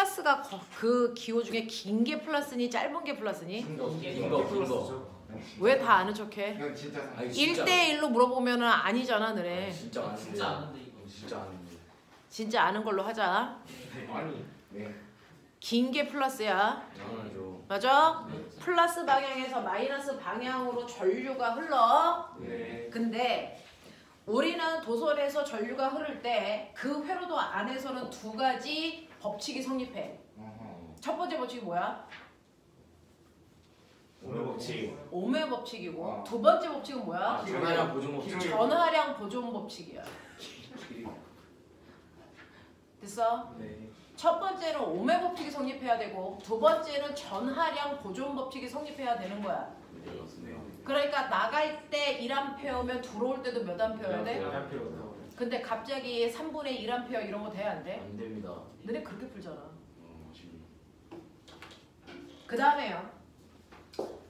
플러스가 그 기호 중에 긴 게 플러스니 짧은 게 플러스니? 긴 거. 왜 다 아는 척해? 이건 진짜 1대1로 물어보면은 아니잖아 너네. 진짜 아는데. 진짜 아는데 이거. 진짜 아는데. 진짜 아는 걸로 하자. 아니 네. 긴 게 플러스야. 당연하죠. 맞아? 플러스 방향에서 마이너스 방향으로 전류가 흘러. 네. 근데 우리는 도선에서 전류가 흐를 때 그 회로도 안에서는 두 가지 법칙이 성립해. 첫 번째 법칙이 뭐야? 오늘 법칙. 오음의 법칙이고 아. 두 번째 법칙은 뭐야? 전화량 보존 법칙. 전하량 보존 법칙이야. 됐어? 네. 첫 번째는 오음의 법칙이 성립해야 되고 두 번째는 전하량 보존 법칙이 성립해야 되는 거야. 네, 맞습니다. 그러니까 나갈 때 1A면 들어올 때도 몇 A여야 돼? 근데 갑자기 3분의 1A 이런 거 돼야 안 돼? 안 됩니다. 너네 그렇게 풀잖아. 지금. 그 다음에요.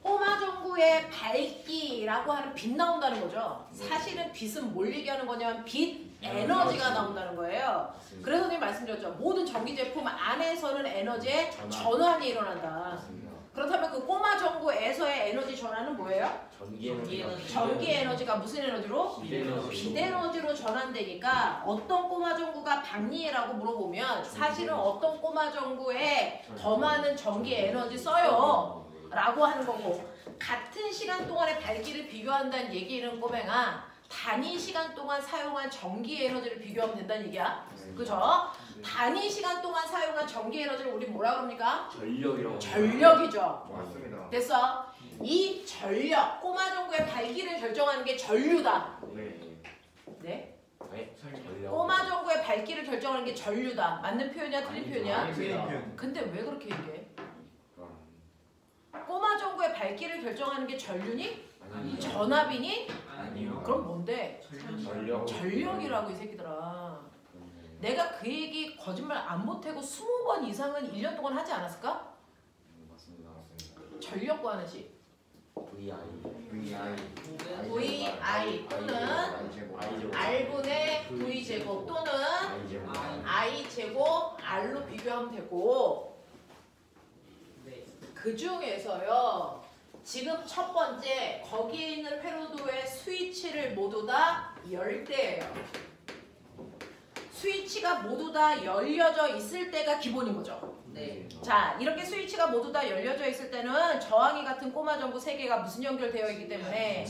꼬마정구의 밝기라고 하는 빛 나온다는 거죠. 사실은 빛은 뭘 얘기하는 거냐면 빛 에너지가 나온다는 거예요. 그래서 선생님 말씀드렸죠. 모든 전기 제품 안에서는 에너지의 전환이 일어난다. 맞습니다. 그렇다면 그 꼬마정구에서의 에너지 전환은 뭐예요? 전기 에너지. 전기 에너지가 무슨 에너지로? 빛 에너지. 빛 에너지로 전환되니까 어떤 꼬마정구가 박리라고 물어보면 사실은 어떤 꼬마정구에 더 많은 전기 에너지 써요 라고 하는 거고, 같은 시간 동안의 밝기를 비교한다는 얘기는 꼬맹아 단위 시간 동안 사용한 전기 에너지를 비교하면 된다는 얘기야. 그죠? 단위 시간 동안 사용한 전기 에너지를 우리 뭐라 그럽니까? 전력이라고. 전력이죠. 맞습니다. 됐어? 이 전력, 꼬마정구의 밝기를 결정하는 게 전류다. 네. 네? 네? 전력. 꼬마정구의 밝기를 결정하는 게 전류다. 맞는 표현이야? 틀린 표현이야? 아닙니다. 근데 왜 그렇게 얘기해? 꼬마정구의 밝기를 결정하는 게 전류니? 아니, 전압이니? 아니요. 그럼 뭔데? 전력. 전력이라고 이 새끼들아. 내가 그 얘기 거짓말 안 못하고 20번 이상은 1년 동안 하지 않았을까? 맞습니다. 전력 구하는식. VI. VI 또는 R분의 V제곱 또는 I제곱 R로 비교하면 되고, 그 중에서요 지금 첫 번째 거기에 있는 회로도의 스위치를 모두 다 열 때예요. 스위치가 모두 다 열려져 있을 때가 기본인 거죠. 네. 자, 이렇게 스위치가 모두 다 열려져 있을 때는 저항이 같은 꼬마전구 3개가 무슨 연결되어 있기 때문에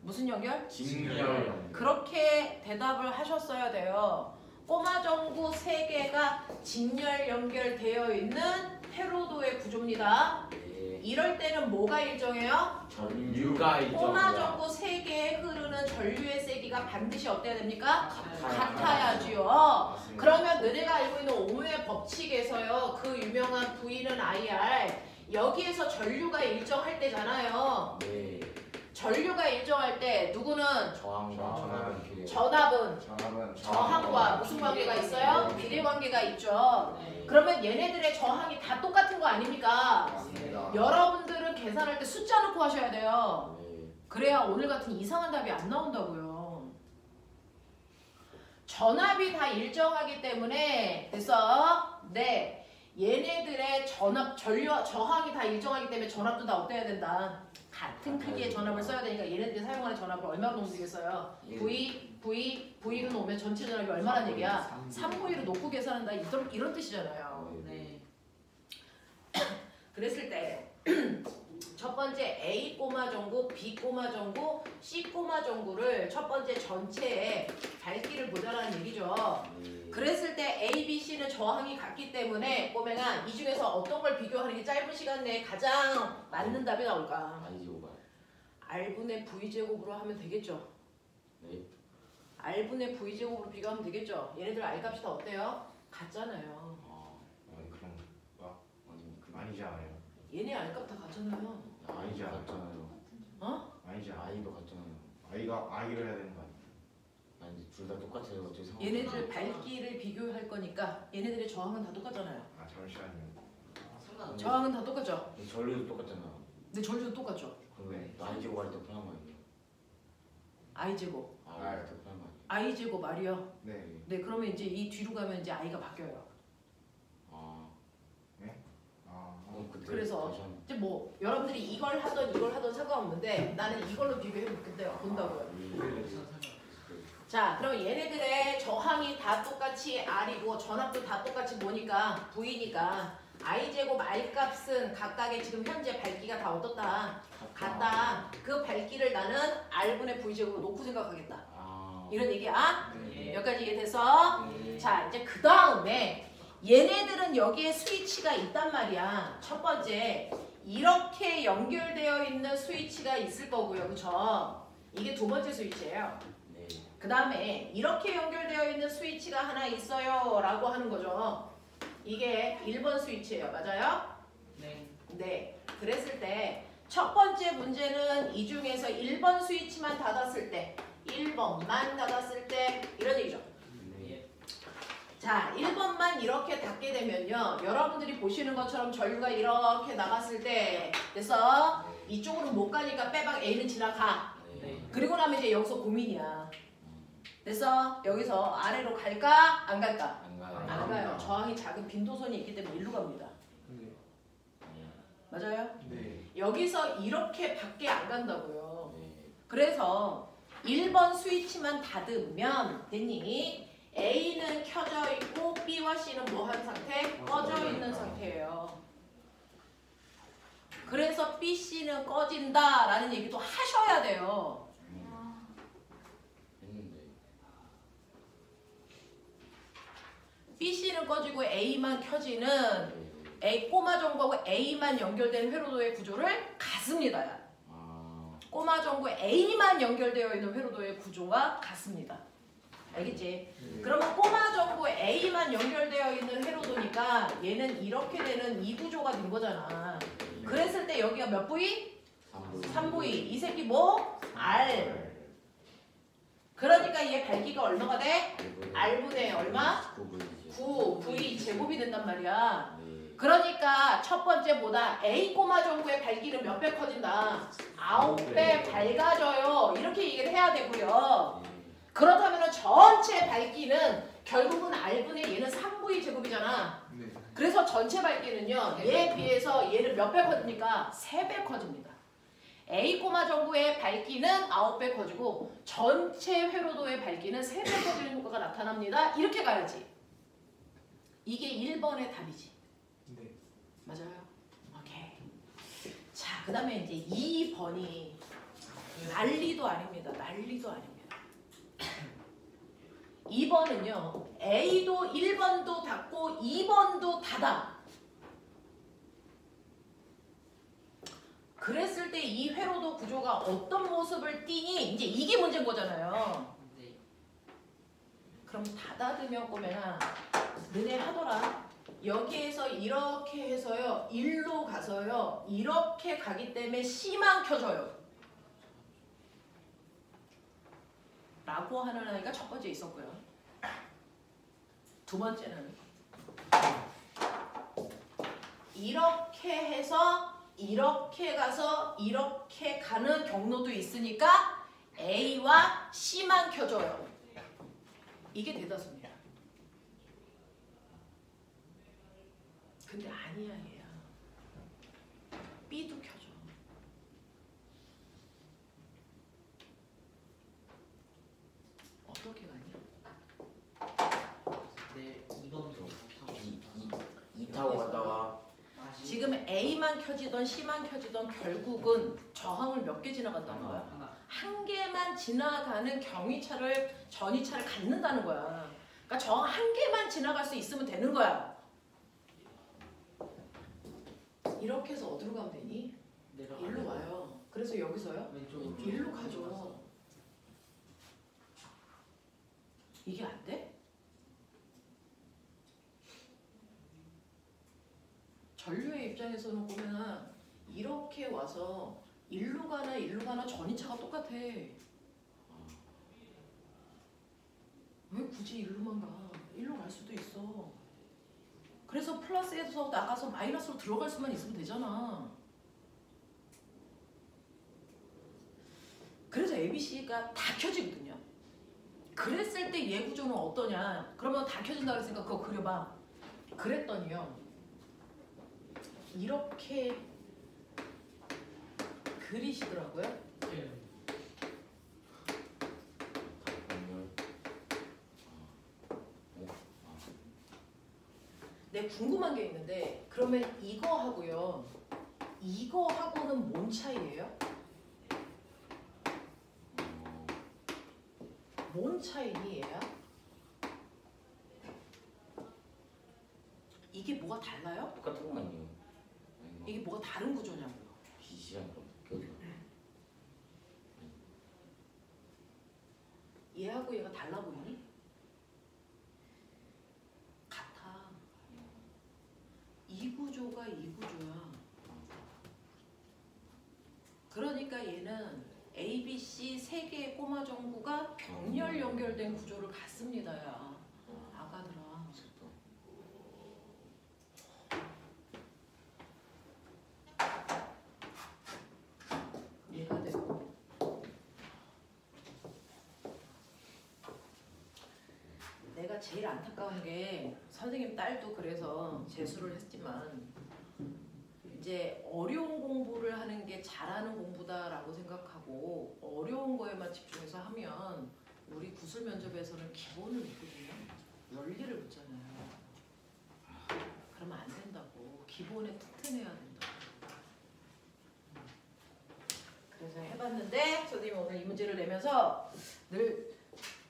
무슨 연결? 직렬. 그렇게 대답을 하셨어야 돼요. 꼬마전구 3개가 직렬 연결되어 있는 회로도의 구조입니다. 이럴 때는 뭐가 일정해요? 전류가 일정. 꼬마전구 3개에 흐르는 전류의 세기가 반드시 어때야 됩니까? 같아야지요. 그러면 너네가 알고 있는 오음의 법칙에서요, 그 유명한 V는 IR, 여기에서 전류가 일정할 때잖아요. 네. 전류가 일정할 때 누구는 저항과 전압은 저항과 무슨 관계가 있어요? 비례 관계가 있죠. 그러면 얘네들의 저항이 다 똑같은 거 아닙니까? 맞습니다. 여러분들은 계산할 때 숫자 넣고 하셔야 돼요. 네. 그래야 오늘 같은 이상한 답이 안 나온다고요. 전압이 다 일정하기 때문에 됐어? 네. 얘네들의 저항이 다 일정하기 때문에 전압도 다 어때야 된다? 같은 크기의 전압을 써야 되니까 얘네들이 사용하는 전압을 얼마로 놓으면 되겠어요? V로 놓으면 전체 전압이 얼마란 얘기야? 3V로 놓고 계산한다. 이런 뜻이잖아요. 네. 그랬을 때 첫 번째 A 꼬마전구, B 꼬마전구, C 꼬마전구를 첫 번째 전체에 밝기를 보자라는 얘기죠. 그랬을 때 A, B, C는 저항이 같기 때문에 꼬맹아 이 중에서 어떤 걸 비교하는 게 짧은 시간 내에 가장 맞는 답이 나올까? R분의 V제곱으로 하면 되겠죠. 네. R분의 V제곱으로 비교하면 되겠죠. 얘네들 R 값이 다 어때요? 같잖아요. 그럼 아니지 않아요? 얘네 R 값 다 같잖아요. 아니지 같잖아요. 어? 아니지 않아요? I도 같잖아요. I를 해야 되는 거 아니에요? 아니 둘 다 똑같아요. 어떻게 상관? 얘네들 밝기를 비교할 거니까 얘네들의 저항은 다 똑같잖아요. 잠시만요. 저항은 다 똑같죠. 전류도 똑같잖아요. 근데 전류도 똑같죠. 그러면 I제곱 할때 편한 거 아니에요? I제곱. 할때 편한 거 아니에요? I제곱 R이요. 네. 네, 그러면 이제 이 뒤로 가면 이제 I가 바뀌어요. 뭐 여러분들이 이걸 하던 상관없는데 나는 이걸로 비교해 본다고요. 자, 그럼 얘네들의 저항이 다 똑같이 R이고 전압도 다 똑같이 뭐니까 V니까 I제곱 R값은 각각의 지금 현재 밝기가 다 어떻다? 같다. 그 밝기를 나는 R분의 V제곱으로 놓고 생각하겠다. 이런 얘기야? 네. 여기까지 이해돼서? 자, 이제 그 다음에 얘네들은 여기에 스위치가 있단 말이야. 첫 번째, 이렇게 연결되어 있는 스위치가 있을 거고요. 그쵸? 이게 두 번째 스위치예요. 네. 그 다음에 이렇게 연결되어 있는 스위치가 하나 있어요 라고 하는 거죠. 이게 1번 스위치예요. 맞아요? 네. 네. 그랬을 때 첫 번째 문제는 이 중에서 1번 스위치만 닫았을 때 1번만 닫았을 때 이런 얘기죠. 네. 자, 1번만 이렇게 닫게 되면요. 여러분들이 보시는 것처럼 전류가 이렇게 나갔을 때 됐어? 이쪽으로 못 가니까 빼박 A는 지나가. 네. 그리고 나면 이제 여기서 고민이야. 됐어? 여기서 아래로 갈까? 안 갈까? 안 가요. 안 가요. 저항이 작은 빈도선이 있기 때문에 일로 갑니다. 네. 맞아요? 네. 여기서 이렇게 밖에 안 간다고요. 네. 그래서 1번 스위치만 닫으면 됐니? A는 켜져 있고 B와 C는 뭐 한 상태? 꺼져 있는 상태예요. 그래서 B, C는 꺼진다라는 얘기도 하셔야 돼요. 했는데. B, C는 꺼지고 A만 켜지는 네. A 꼬마 전구하고 A만 연결된 회로도의 구조를 같습니다. 꼬마 전구 A만 연결되어 있는 회로도의 구조와 같습니다. 알겠지? 그러면 꼬마 전구 A만 연결되어 있는 회로도니까 얘는 이렇게 되는 이 구조가 된 거잖아. 그랬을 때 여기가 몇 부위? 3부위. 이 새끼 뭐? R. 그러니까 얘 밝기가 얼마가 돼? R분의 얼마? 9. V 제곱이 된단 말이야. 그러니까 첫 번째보다 A 꼬마 전구의 밝기는 몇 배 커진다? 9배 밝아져요. 이렇게 얘기를 해야 되고요. 그렇다면 전체 밝기는 결국은 R분의 얘는 3V 제곱이잖아. 네. 그래서 전체 밝기는요. 얘에 비해서 얘는 몇 배 커집니까? 3배 커집니다. A 꼬마 전구의 밝기는 9배 커지고 전체 회로도의 밝기는 3배 커지는 효과가 나타납니다. 이렇게 가야지. 이게 1번의 답이지. 네. 맞아요. 오케이. 자, 그 다음에 이제 2번이 난리도 아닙니다. 난리도 아닙니다. 2번은요. A도 1번도 닫고 2번도 닫아. 그랬을 때 이 회로도 구조가 어떤 모습을 띠니? 이제 이게 문제인 거잖아요. 네. 그럼 닫아두면 꼬매나 너네 하더라. 여기에서 이렇게 해서요. 일로 가서요. 이렇게 가기 때문에 C만 켜져요. 라고 하는 아이가 첫 번째 있었고요. 두 번째는 이렇게 해서 이렇게 가서 이렇게 가는 경로도 있으니까 A와 C만 켜져요. 이게 대다수입니다. 근데 아니야 얘야. B도 켜져. 어떻게 가냐? 네. 이번 이 타고 갔다가 지금 A만 켜지던 C만 켜지던 결국은 저항을 몇 개 지나간다는 거야? 하나. 한 개만 지나가는 경위차를 전위차를 갖는다는 거야. 그러니까 저항 한 개만 지나갈 수 있으면 되는 거야. 이렇게 해서 어디로 가면 되니? 일로 와요. 그래서 여기서요? 왼쪽. 일로 가죠. 이게 안 돼? 전류의 입장에서는 보면 이렇게 와서 일로 가나 전이차가 똑같아. 왜 굳이 일로만 가? 일로 갈 수도 있어. 그래서 플러스에서 나가서 마이너스로 들어갈 수만 있으면 되잖아. 그래서 ABC가 다 켜지거든요. 그랬을 때 얘 구조는 어떠냐? 그러면 다 켜진다 그랬으니까 그거 그려봐. 그랬더니요. 이렇게 그리시더라고요. 내 궁금한 게 있는데 그러면 이거 하고요. 이거 하고는 뭔 차이예요? 뭔 차이니 얘야? 이게 뭐가 달라요? 똑같은 거 아니에요? 이게 뭐가 다른 구조냐고요. 빛이랑 그럼 얘하고 얘가 달라 보이니? 같아. 이 구조가 이 구조야. 그러니까 얘는 A, B, C 세 개의 꼬마 정구가 병렬 연결된 구조를 갖습니다. 야. 아가들아. 얘가 되고 내가 제일 안타까운 게 선생님 딸도 그래서 재수를 했지만 이제 어려운 공부를 하는 게 잘하는 공부다라고 생각하고 어려운 거에만 집중해서 하면 우리 구술 면접에서는 기본을 묻거든요. 원리를 묻잖아요. 그러면 안 된다고. 기본에 튼튼해야 된다고. 그래서 해봤는데 선생님이 오늘 이 문제를 내면서 늘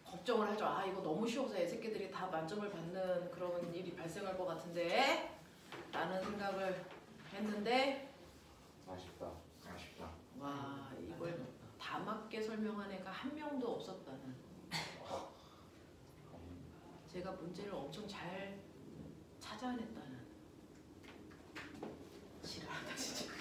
걱정을 하죠. 아 이거 너무 쉬워서 애새끼들이 다 만점을 받는 그런 일이 발생할 것 같은데 라는 생각을 했는데 아쉽다. 와 이걸 다 맞게 설명한 애가 한 명도 없었다는. 제가 문제를 엄청 잘 찾아냈다는. 지랄하다 진짜.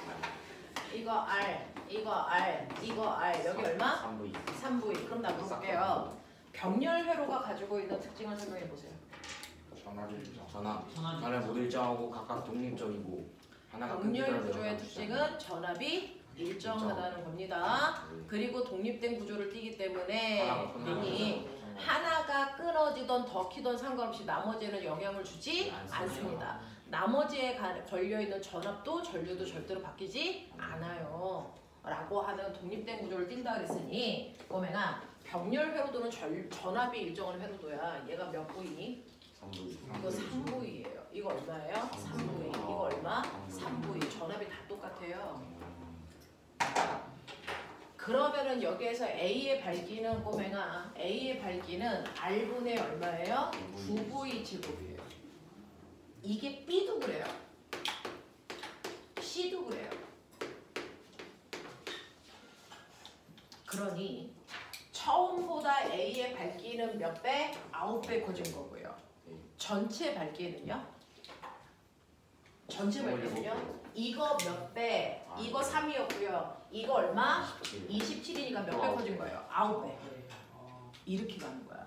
이거 R, 이거 R, 이거 R 여기 얼마? 3V 3V. 그럼 나 물어볼게요. 병렬 회로가 가지고 있는 특징을 설명해 보세요. 전압을 못 일정하고 각각 독립적이고 하나가 병렬 구조의 특징은 전압이 일정하다는 겁니다. 그리고 독립된 구조를 띠기 때문에 하나가 끊어지던 더 키던 상관없이 나머지에는 영향을 주지 않습니다. 나머지에 걸려있는 전압도 전류도 절대로 바뀌지 않아요. 라고 하는 독립된 구조를 띈다 그랬으니 꼬맹아 병렬 회로도는 전압이 일정한 회로도야. 얘가 몇 V니? 3V 이거 3V예요. 이거 얼마예요? 3V. 이거 얼마? 3V. 전압이 다 똑같아요. 그러면은 여기에서 A의 밝기는 꼬맹아 A의 밝기는 R분의 얼마예요? 9V 제곱이에요. 이게 B도 그래요. C도 그래요. 그러니 처음보다 A의 밝기는 몇 배? 9배 커진 거고요. 전체 밝기는요? 전체 밝기는요? 이거 몇 배? 이거 3이었고요. 이거 얼마? 27이니까 몇 배 커진 거예요? 9배. 이렇게 가는 거야.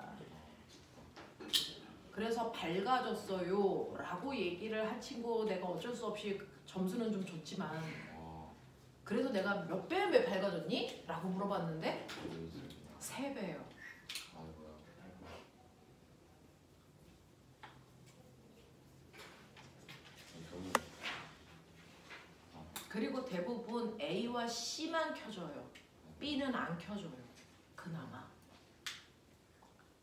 그래서 밝아졌어요 라고 얘기를 한 친구 내가 어쩔 수 없이 점수는 좀 줬지만 그래서 내가 몇 배에 밝아졌니? 라고 물어봤는데 3배예요. 그리고 대부분 A와 C만 켜져요. B는 안 켜져요. 그나마.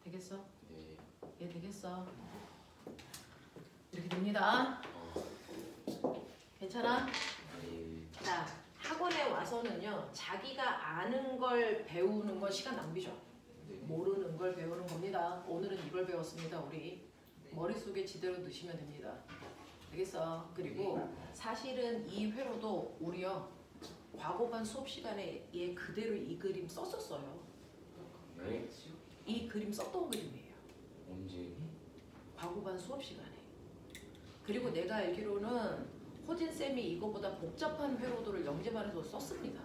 되겠어? 네. 예, 되겠어. 이렇게 됩니다. 괜찮아? 네. 자, 학원에 와서는요. 자기가 아는 걸 배우는 건 시간 낭비죠. 모르는 걸 배우는 겁니다. 오늘은 이걸 배웠습니다. 우리 머릿속에 지대로 넣으시면 됩니다. 알겠어? 그리고 사실은 이 회로도 우리요 과거반 수업 시간에 얘 그대로 이 그림 썼었어요. 네? 이 그림 썼던 그림이에요. 언제? 과거반 수업 시간에. 그리고 내가 알기로는 호진 쌤이 이거보다 복잡한 회로도를 영재반에서 썼습니다.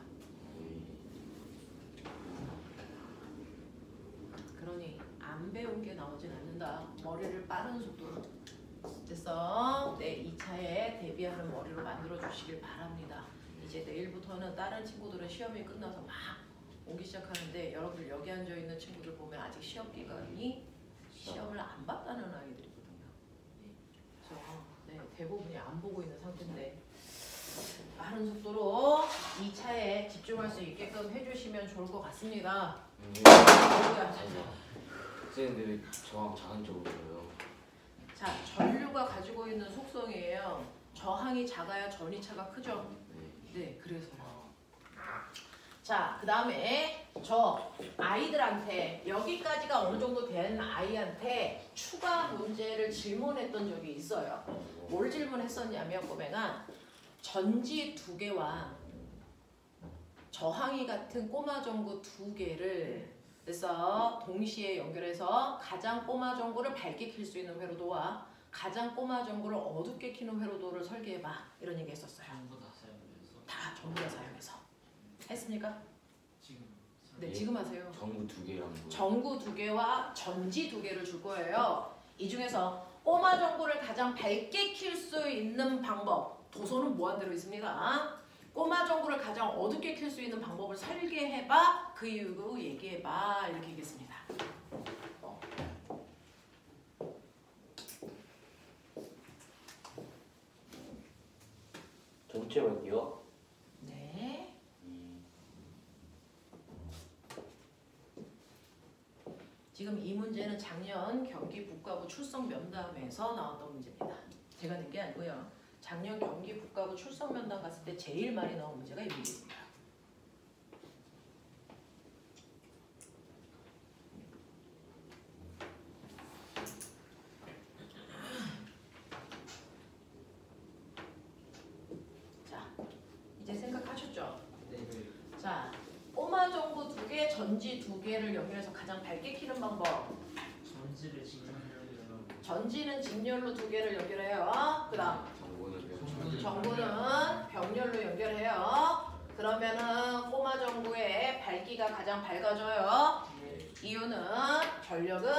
그러니 안 배운 게 나오진 않는다. 머리를 빠른 속도로. 됐어? 네, 2차에 대비하는 머리로 만들어 주시길 바랍니다. 이제 내일부터는 다른 친구들은 시험이 끝나서 막 오기 시작하는데 여러분들 여기 앉아 있는 친구들 보면 아직 시험 기간이 시험을 안 봤다는 아이들이거든요. 그래서 네, 대부분이 안 보고 있는 상태인데 빠른 속도로 2차에 집중할 수 있게끔 해주시면 좋을 것 같습니다. 선생님 왜 저항 작은 쪽으로 써요? 자, 전류가 가지고 있는 속성이에요. 저항이 작아야 전이차가 크죠. 네, 그래서요. 자, 그 다음에 저 아이들한테 여기까지가 어느 정도 된 아이한테 추가 문제를 질문했던 적이 있어요. 뭘 질문했었냐면 꼬맹아, 전지 2개와 저항이 같은 꼬마 전구 2개를 그래서 동시에 연결해서 가장 꼬마 전구를 밝게 킬 수 있는 회로도와 가장 꼬마 전구를 어둡게 키는 회로도를 설계해봐, 이런 얘기 했었어요. 전부 다 사용해서 다 전부 다 사용해서 했습니까? 지금 네, 지금 하세요. 전구 2개랑 뭐. 전구 2개와 전지 2개를 줄 거예요. 이 중에서 꼬마 전구를 가장 밝게 킬 수 있는 방법, 도서는 무한대로 있습니다. 꼬마 전구를 가장 어둡게 킬 수 있는 방법을 설계해봐, 그 이유로 얘기해봐, 이렇게 얘기했습니다. 전체 볼게요. 네. 지금 이 문제는 작년 경기 북가부 출석 면담에서 나왔던 문제입니다. 제가 낸 게 아니고요. 작년 경기 북가부 출석 면담 갔을 때 제일 많이 나온 문제가 이 문제입니다. 자, 이제 생각하셨죠? 네. 자, 꼬마 전구 2개, 전지 2개를 연결해서 가장 밝게 키는 방법. 전지를 직접 전지는 직렬로 2개를 연결해요. 그 다음 전구는 병렬로 연결해요. 그러면은 꼬마 전구의 밝기가 가장 밝아져요. 이유는 전력은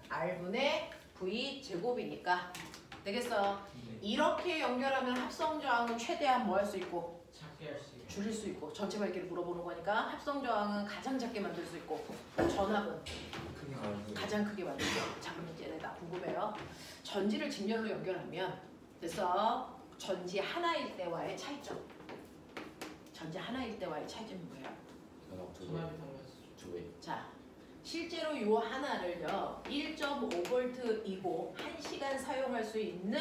R분의 V 제곱이니까. 되겠어? 이렇게 연결하면 합성 저항은 최대한 뭐 할 수 있고? 작게 할 수 있고 줄일 수 있고. 전체 밝기를 물어보는 거니까 합성 저항은 가장 작게 만들 수 있고, 전압은 가장 크게 만들죠. 작은 문제는 다 궁금해요. 전지를 직렬로 연결하면 그래서 전지 하나일 때와의 차이점. 전지 하나일 때와의 차이점이 뭐예요? 전압이 달라서 2배. 자, 실제로 요 하나를요 1.5V이고 1시간 사용할 수 있는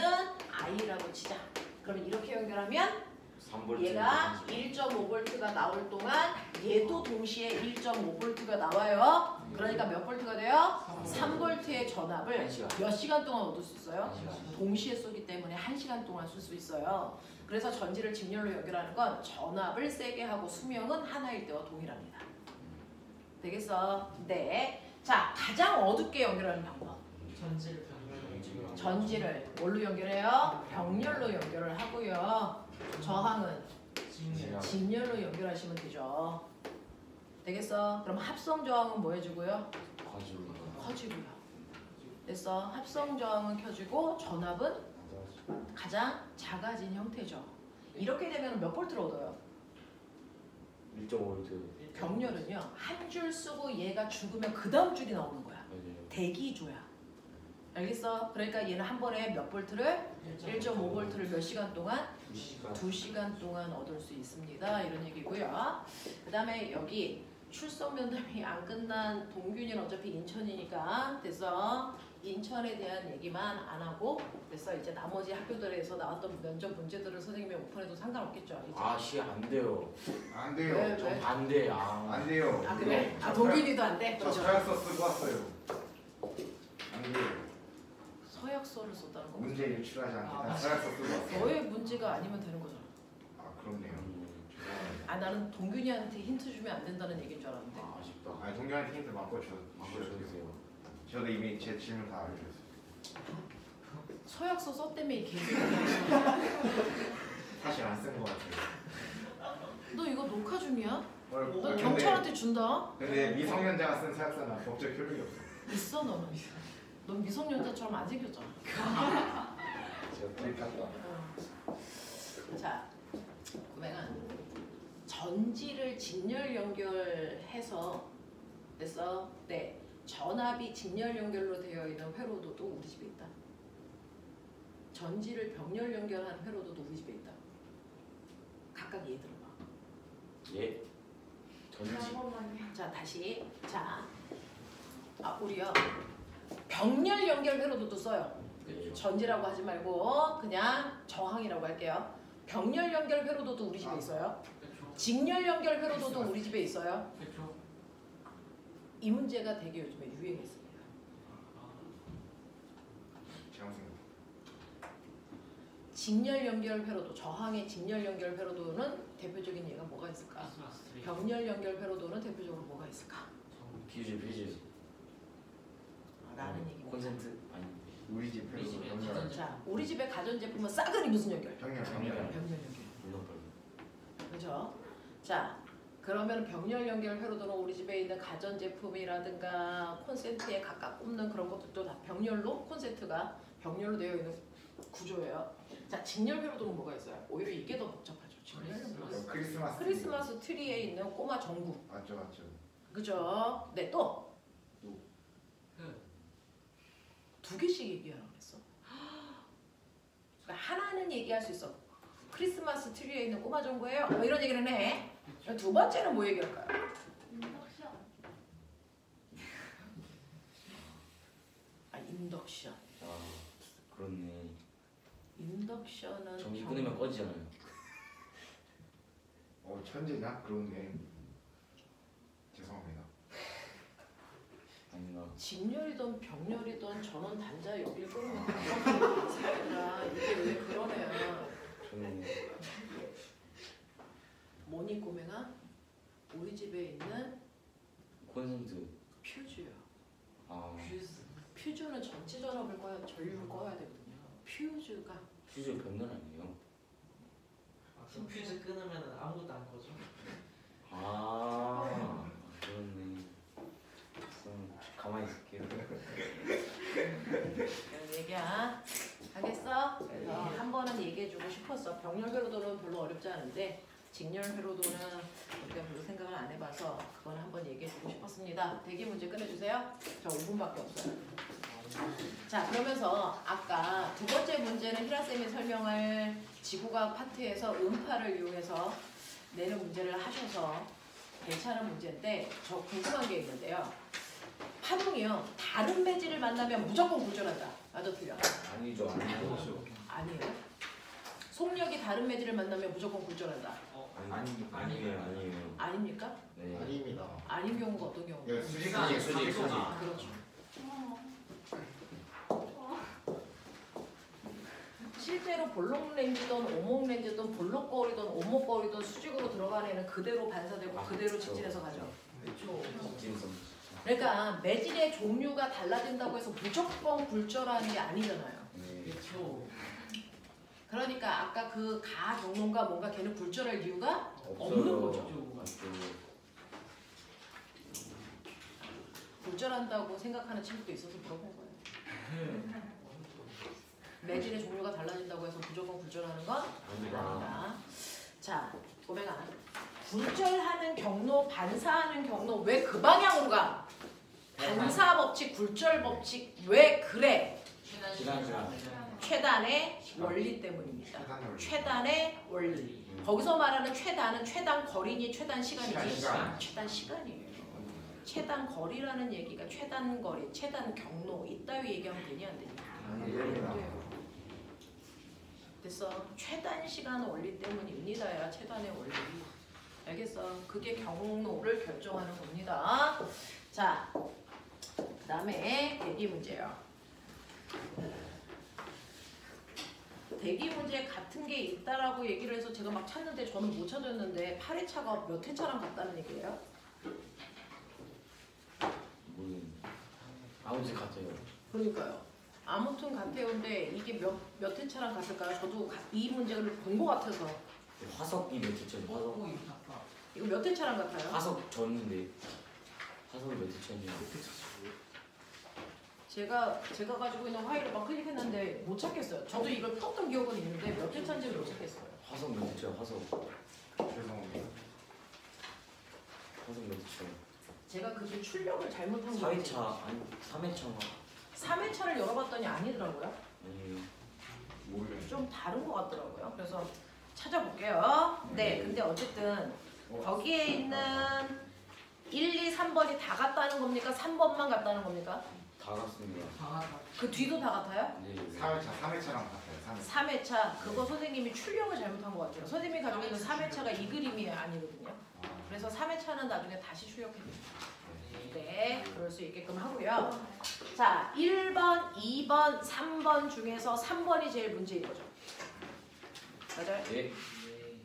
I라고 치자. 그러면 이렇게 연결하면 3V. 얘가 1.5V가 나올 동안 얘도 동시에 1.5V가 나와요. 그러니까 몇 볼트가 돼요? 3V의 전압을 한 시간. 몇 시간 동안 얻을 수 있어요? 1시간. 동시에 쏘기 때문에 1시간 동안 쓸 수 있어요. 그래서 전지를 직렬로 연결하는 건 전압을 세게 하고 수명은 하나일 때와 동일합니다. 되겠어? 네. 자, 가장 어둡게 연결하는 방법. 전지를 병렬로 전지를 뭘로 연결해요? 병렬로 연결을 하고요. 저항은 직렬 직렬로 연결하시면 되죠. 되겠어? 그럼 합성 저항은 뭐 해주고요? 커지고요. 됐어? 합성 저항은 켜지고 전압은 가장 작아진 형태죠. 이렇게 되면 몇 볼트를 얻어요? 1.5V. 병렬은요 한 줄 쓰고 얘가 죽으면 그 다음 줄이 나오는 거야. 대기조야. 알겠어? 그러니까 얘는 한 번에 몇 볼트를? 1.5볼트를 몇 시간 동안? 2시간. 2시간 동안 얻을 수 있습니다. 이런 얘기고요. 그 다음에 여기 출석 면담이 안 끝난 동균이는 어차피 인천이니까 됐어. 인천에 대한 얘기만 안 하고 됐어. 이제 나머지 학교들에서 나왔던 면접 문제들을 선생님이 오픈해도 상관없겠죠. 이제. 아, 안 돼요. 안 왜, 돼요. 왜? 반대. 안 돼요. 아 그래? 아 동균이도 안 돼? 저 그렇죠. 서약서 쓰고 왔어요. 안 돼요. 서약서를 썼다는 거. 문제 유출하지 않게 아, 다 서약서 쓰고 왔어요. 너의 문제가 아니면 되는 거잖아. 아 그렇네요. 죄송합니다. 아 나는 동균이한테 힌트 주면 안 된다는 얘기인 줄 알았는데. 아, 아쉽다. 아 동료한테 힌트 맞고 주세요. 저도 이미 제 질문 다 알려줬어요. 서약서 썼다며 이 개새끼야. 사실 안 쓴 것 같아요. 너 이거 녹화 중이야? 너 근데- 경찰한테 준다? 근데 미성년자가 쓴 서약서는 법적 효력이 없어. 있어 너는. 넌 미성년자처럼 안 생겼잖아. 제가 클릭 갔다. 자, 그러면 전지를 직렬 연결해서 됐어? 네. 전압이 직렬 연결로 되어 있는 회로도도 우리 집에 있다. 전지를 병렬 연결하는 회로도도 우리 집에 있다. 각각 얘 들어봐. 예? 전지. 자 다시 자 우리요 병렬 연결 회로도도 써요. 네. 전지라고 하지 말고 그냥 저항이라고 할게요. 병렬 연결 회로도도 우리 집에 있어요. 그쵸. 직렬 연결 회로도도 우리 집에 있어요. 그쵸. 이 문제가 되게 요즘에 유행했습니다. 제가 생각. 직렬 연결 회로도 저항의 직렬 연결 회로도는 대표적인 예가 뭐가 있을까? 크리스마스 트리. 병렬 연결 회로도는 대표적으로 뭐가 있을까? 퓨즈. 라는 얘기입니다. 콘센트 아니. 우리 집 우리 집에 병렬. 가전제품. 자 우리 집의 가전제품은 싸그리 무슨 연결? 병렬. 병렬. 병렬 연결. 물렁벌. 그렇죠? 자 그러면 병렬 연결 회로도는 우리 집에 있는 가전제품이라든가 콘센트에 각각 꼽는 그런 것들도 다 병렬로 콘센트가 병렬로 되어 있는 구조예요. 자 직렬 회로도는 뭐가 있어요? 오히려 이게 더 복잡하죠. 직렬은 뭐가 있어요? 크리스마스. 크리스마스 트리에 있는 꼬마 전구. 맞죠. 그죠? 네, 또? 두 개씩 얘기하라고 했어. 그러니까 하나는 얘기할 수 있어. 크리스마스 트리에 있는 꼬마 전구예요. 뭐 이런 얘기를 해. 두 번째는 뭐 얘기할까요? 인덕션. 아 그렇네. 인덕션은 전기 끊으면 꺼지잖아요. 천재냐? 그렇네. 죄송합니다. 아닌가. 직렬이든 병렬이든 전원 단자 여기를 끊으면 반사이라 이게 왜 그러네요. 저는 뭐니 꼬맹아? 우리 집에 있는 콘센트. 퓨즈요. 아 퓨즈는 전체 전압을 꺼야 전류를 꺼야 되거든요. 퓨즈가 퓨즈 병렬 아니에요? 그 퓨즈 끊으면 아무것도 안 꺼져. 아 그렇네. 가만히 있을게요. 이런 얘기야. 알겠어? 그래서 한 번은 얘기해주고 싶었어. 병렬 회로도는 별로 어렵지 않은데 직렬 회로도는 우리가 별로 생각을 안 해봐서 그건 한번 얘기해주고 싶었습니다. 대기 문제 끝내주세요. 저 5분밖에 없어요. 자 그러면서 아까 두 번째 문제는 희라쌤이 설명할 지구과학 파트에서 음파를 이용해서 내는 문제를 하셔서 괜찮은 문제인데 저 궁금한 게 있는데요. 파동이요. 다른 매질을 만나면 무조건 굴절한다. 맞아 틀려? 아니죠. 아니에요. 속력이 다른 매질을 만나면 무조건 굴절한다. 아니에요. 아닙니까? 네. 아닙니다. 아닌 경우가 어떤 경우? 예, 수직. 그렇죠. 실제로 볼록 렌즈든 오목 렌즈든 볼록 거울이든 오목 거울이든 수직으로 들어가는 애는 그대로 반사되고 그대로 직진해서 가죠. 직진성. 그러니까 매질의 종류가 달라진다고 해서 무조건 굴절하는 게 아니잖아요. 네. 그쵸. 그러니까 아까 그 가 경로가 뭔가 걔는 굴절할 이유가 없는 없어요. 거죠. 맞죠. 굴절한다고 생각하는 친구도 있어서 물어본 거예요. 매질의 종류가 달라진다고 해서 무조건 굴절하는 건 아니다. 자, 고백아. 굴절하는 경로, 반사하는 경로 왜 그 방향으로 가? 반사 법칙, 굴절 법칙 왜 그래? 시간. 최단의 원리 때문입니다. 최단의 원리. 거기서 말하는 최단은 최단 거리니 최단 시간이지. 시간. 최단 시간이에요. 최단 거리라는 얘기가 최단 거리, 최단 경로 이따위 얘기하면 되니 안 되니? 아닙니다. 됐어. 최단 시간 원리 때문입니다야. 최단의 원리. 알겠어. 그게 경로를 결정하는 겁니다. 자, 그 다음에 대기 문제요. 대기 문제 같은 게 있다라고 얘기를 해서 제가 막 찾는데 저는 못 찾았는데 8회차가 몇 회차랑 같다는 얘기예요? 아무튼 같아요. 그러니까요. 아무튼 같아요인데 이게 몇 회차랑 같을까요? 저도 이 문제를 본 것 같아서. 화석이 몇 회차죠? 화석. 이거 몇 회차랑 같아요? 화석 전인데 화석이 몇 회차인지. 제가 가지고 있는 파일을 막 클릭했는데 못 찾겠어요. 저도 이걸 풀었던 기억은 있는데 몇 회차인지를 못 찾겠어요. 화석 몇 회차? 화석 죄송합니다. 몇 회차? 제가 그게 출력을 잘못한 거지. 4회차 아니 3회차가 3회차를 열어봤더니 아니더라고요. 아니에요. 몰래. 좀 다른 것 같더라고요. 그래서 찾아볼게요. 네, 근데 어쨌든 거기에 있는 1, 2, 3번이 다 같다는 겁니까? 3번만 같다는 겁니까? 다 같습니다. 그 뒤도 다 같아요? 네. 3회차랑 같아요. 3회차 그거 선생님이 출력을 잘못한 것 같아요. 선생님이 가지고 있는 3회차가 이 그림이 아니거든요. 그래서 3회차는 나중에 다시 출력해 드립니다. 네, 그럴 수 있게끔 하고요. 자, 1번, 2번, 3번 중에서 3번이 제일 문제인 거죠. 맞아요? 네.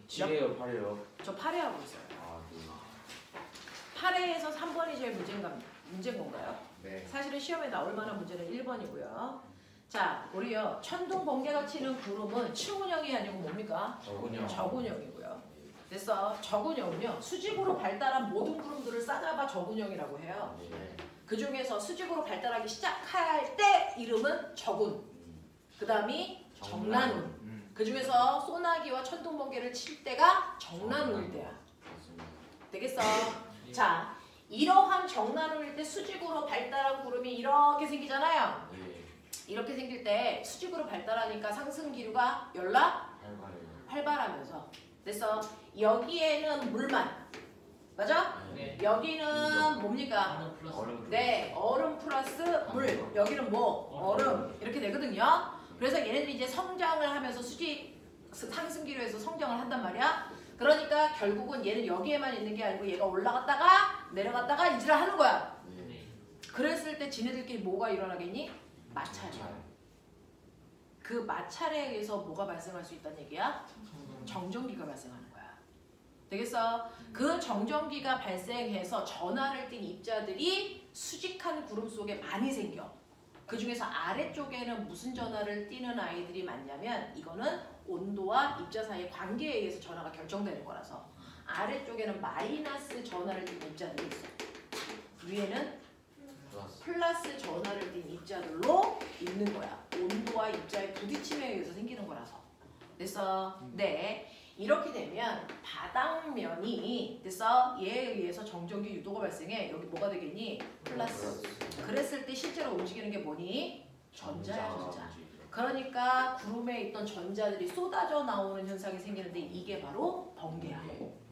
7회요, 8회요. 저 8회 하고 있어요. 아, 네. 8회에서 3번이 제일 문제인 건가요? 네. 사실은 시험에 나올 만한 문제는 1번이고요. 자, 우리요. 천둥 번개가 치는 구름은 층운형이 아니고 뭡니까? 저군요. 적운형이고요. 그래서 적운형은요. 수직으로 발달한 모든 구름들을 싸잡아 적운형이라고 해요. 네. 그 중에서 수직으로 발달하기 시작할 때 이름은 적운. 그 다음이 정난운. 그 중에서 소나기와 천둥 번개를 칠 때가 정난운일 때야. 맞습니다. 되겠어? 자, 이러한 정난운일 때 수직으로 발달한 구름이 이렇게 생기잖아요. 네. 이렇게 생길 때 수직으로 발달하니까 상승 기류가 연락 활발해요. 활발하면서 그래서 여기에는 물만 맞아? 네. 여기는 뭡니까? 얼음. 네, 얼음 플러스 물. 여기는 뭐? 얼음. 이렇게 되거든요. 그래서 얘네들이 이제 성장을 하면서 수직 상승 기류에서 성장을 한단 말이야. 그러니까 결국은 얘는 여기에만 있는 게 아니고 얘가 올라갔다가 내려갔다가 이지를 하는 거야. 네. 그랬을 때 지네들끼리 뭐가 일어나겠니? 마찰. 그 마찰에 의해서 뭐가 발생할 수 있다는 얘기야? 정전기가 발생하는 거야. 되겠어? 그 정전기가 발생해서 전하를 띈 입자들이 수직한 구름 속에 많이 생겨. 그 중에서 아래쪽에는 무슨 전하를 띠는 아이들이 많냐면 이거는 온도와 입자 사이의 관계에 의해서 전하가 결정되는 거라서 아래쪽에는 마이너스 전하를 띤 입자들이 있어. 위에는 플러스 전하를 띤 입자들로 있는 거야. 온도와 입자의 부딪힘에 의해서 생기는 거라서. 그래서 네. 이렇게 되면 바닥면이 그래서 얘에 의해서 정전기 유도가 발생해. 여기 뭐가 되겠니? 플러스. 그랬을 때 실제로 움직이는 게 뭐니? 전자야, 전자. 그러니까 구름에 있던 전자들이 쏟아져 나오는 현상이 생기는데 이게 바로 번개야.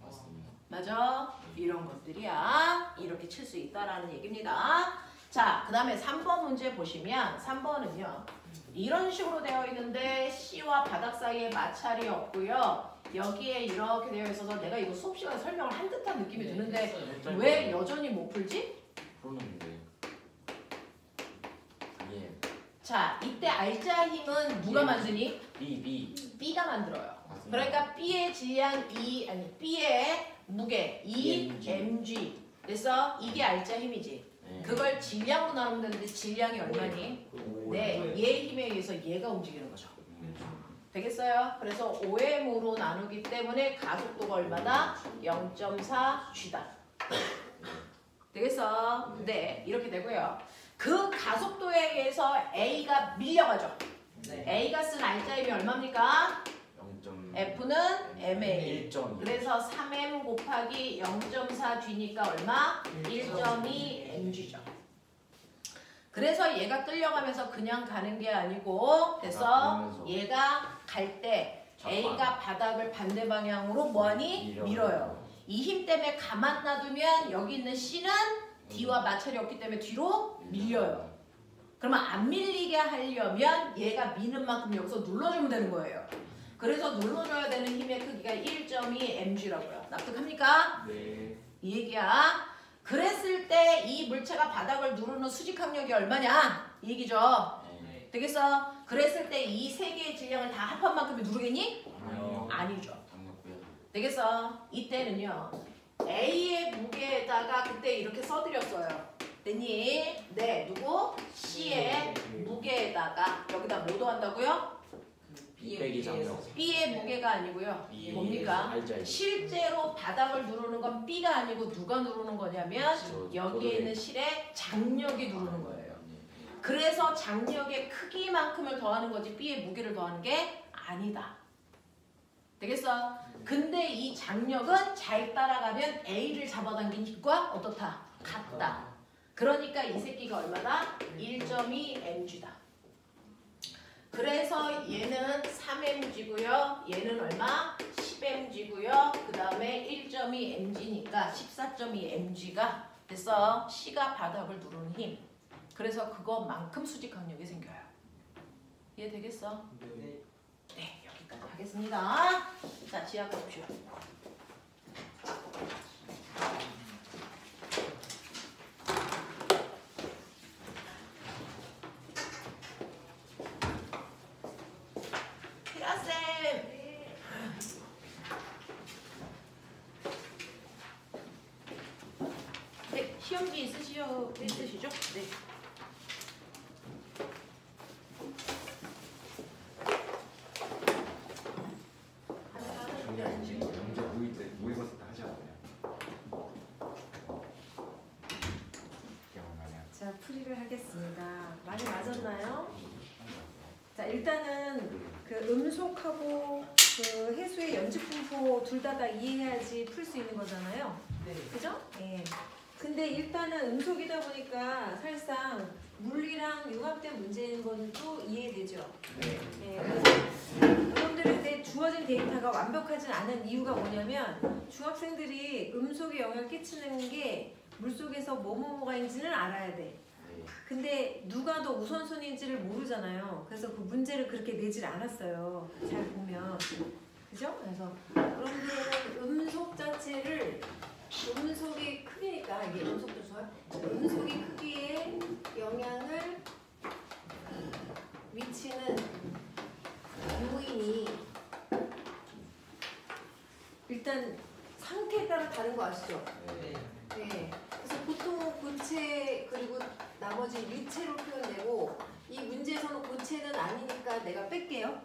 맞습니다. 맞아? 이런 것들이야. 이렇게 칠 수 있다라는 얘기입니다. 자, 그 다음에 3번 문제 보시면 3번은요. 이런 식으로 되어 있는데 C와 바닥 사이에 마찰이 없고요. 여기에 이렇게 되어 있어서 내가 이거 수업 시간에 설명을 한 듯한 느낌이 드는데 왜 여전히 못 풀지? 풀었는데. 예. 자, 이때 알자 힘은 누가 만드니? B. B가 만들어요. 맞습니다. 그러니까 B의 질량 B의 무게 EmG. 그래서 이게 알자 힘이지. 네. 그걸 질량으로 나누면 되는데 질량이 얼마니? 네, 얘의 힘에 의해서 얘가 움직이는 거죠. 되겠어요? 그래서 5m으로 나누기 때문에 가속도가 얼마다? 0.4g다. 되겠어? 네, 이렇게 되고요. 그 가속도에 의해서 A가 밀려가죠. 네. A가 쓴 알자임이 얼마입니까? 0. F는 MA. 1점. 그래서 3m 곱하기 0.4g니까 얼마? 1.2mg죠. 그래서 얘가 끌려가면서 그냥 가는 게 아니고 그래서 얘가 갈 때 A가 바닥을 반대 방향으로 뭐하니? 밀어요. 이 힘 때문에 가만 놔두면 여기 있는 C는 D와 마찰이 없기 때문에 뒤로 밀려요. 그러면 안 밀리게 하려면 얘가 미는 만큼 여기서 눌러주면 되는 거예요. 그래서 눌러줘야 되는 힘의 크기가 1.2mg라고요. 납득합니까? 네. 이 얘기야. 그랬을 때 이 물체가 바닥을 누르는 수직 항력이 얼마냐? 이 얘기죠. 네. 되겠어? 그랬을 때 이 세 개의 질량을 다 합한 만큼이 누르겠니? 아니요. 아니죠. 당연고요. 되겠어? 이때는요. A의 무게에다가 그때 이렇게 써드렸어요. 됐니? 네. 누구? C의 무게에다가 여기다 뭐 더한다고요? 빼기 장력. B의 무게가 아니고요. 뭡니까? 알자. 실제로 바닥을 누르는 건 B가 아니고 누가 누르는 거냐면 여기에 있는 실에 장력이 누르는 거예요. 그래서 장력의 크기만큼을 더하는 거지 B의 무게를 더하는 게 아니다. 되겠어? 근데 이 장력은 잘 따라가면 A를 잡아당긴 힘과 어떻다? 같다. 그러니까 이 새끼가 얼마다? 1.2mg다. 그래서 얘는 3mg고요. 얘는 얼마? 10mg고요. 그 다음에 1. 12점이 mg니까 14점이 mg가 됐어. C가 바닥을 누르는 힘. 그래서 그것만큼 수직 강력이 생겨요. 이해되겠어? 네. 네, 여기까지 하겠습니다. 자, 지압해 봅시다. 네, 시험지 있으시죠? 네. 저희 지금 영재 모의고사 때 하지 않나요? 기억나냐? 자, 풀이를 하겠습니다. 많이 맞았나요? 자, 일단은 그 음속하고 그 해수의 연집분포 둘 다 이해해야지 풀 수 있는 거잖아요. 네. 그죠? 예. 근데 일단은 음속이다 보니까 사실상 물리랑 융합된 문제인 건 또 이해되죠. 네. 예. 그래서 여러분들한테 주어진 데이터가 완벽하진 않은 이유가 뭐냐면 중학생들이 음속에 영향을 끼치는 게 물속에서 뭐뭐뭐가 있는지는 알아야 돼. 근데 누가 더 우선순위인지를 모르잖아요. 그래서 그 문제를 그렇게 내질 않았어요. 잘 보면. 그죠? 그래서 여러분들은 음속 자체를 음속의 크기니까 이게 음속도 좋아요. 음속의 크기에 영향을 미치는 요인이 일단 상태에 따라 다른 거 아시죠? 네. 네. 그래서 보통 고체 그리고 나머지 유체로 표현되고 이 문제에서는 고체는 아니니까 내가 뺄게요.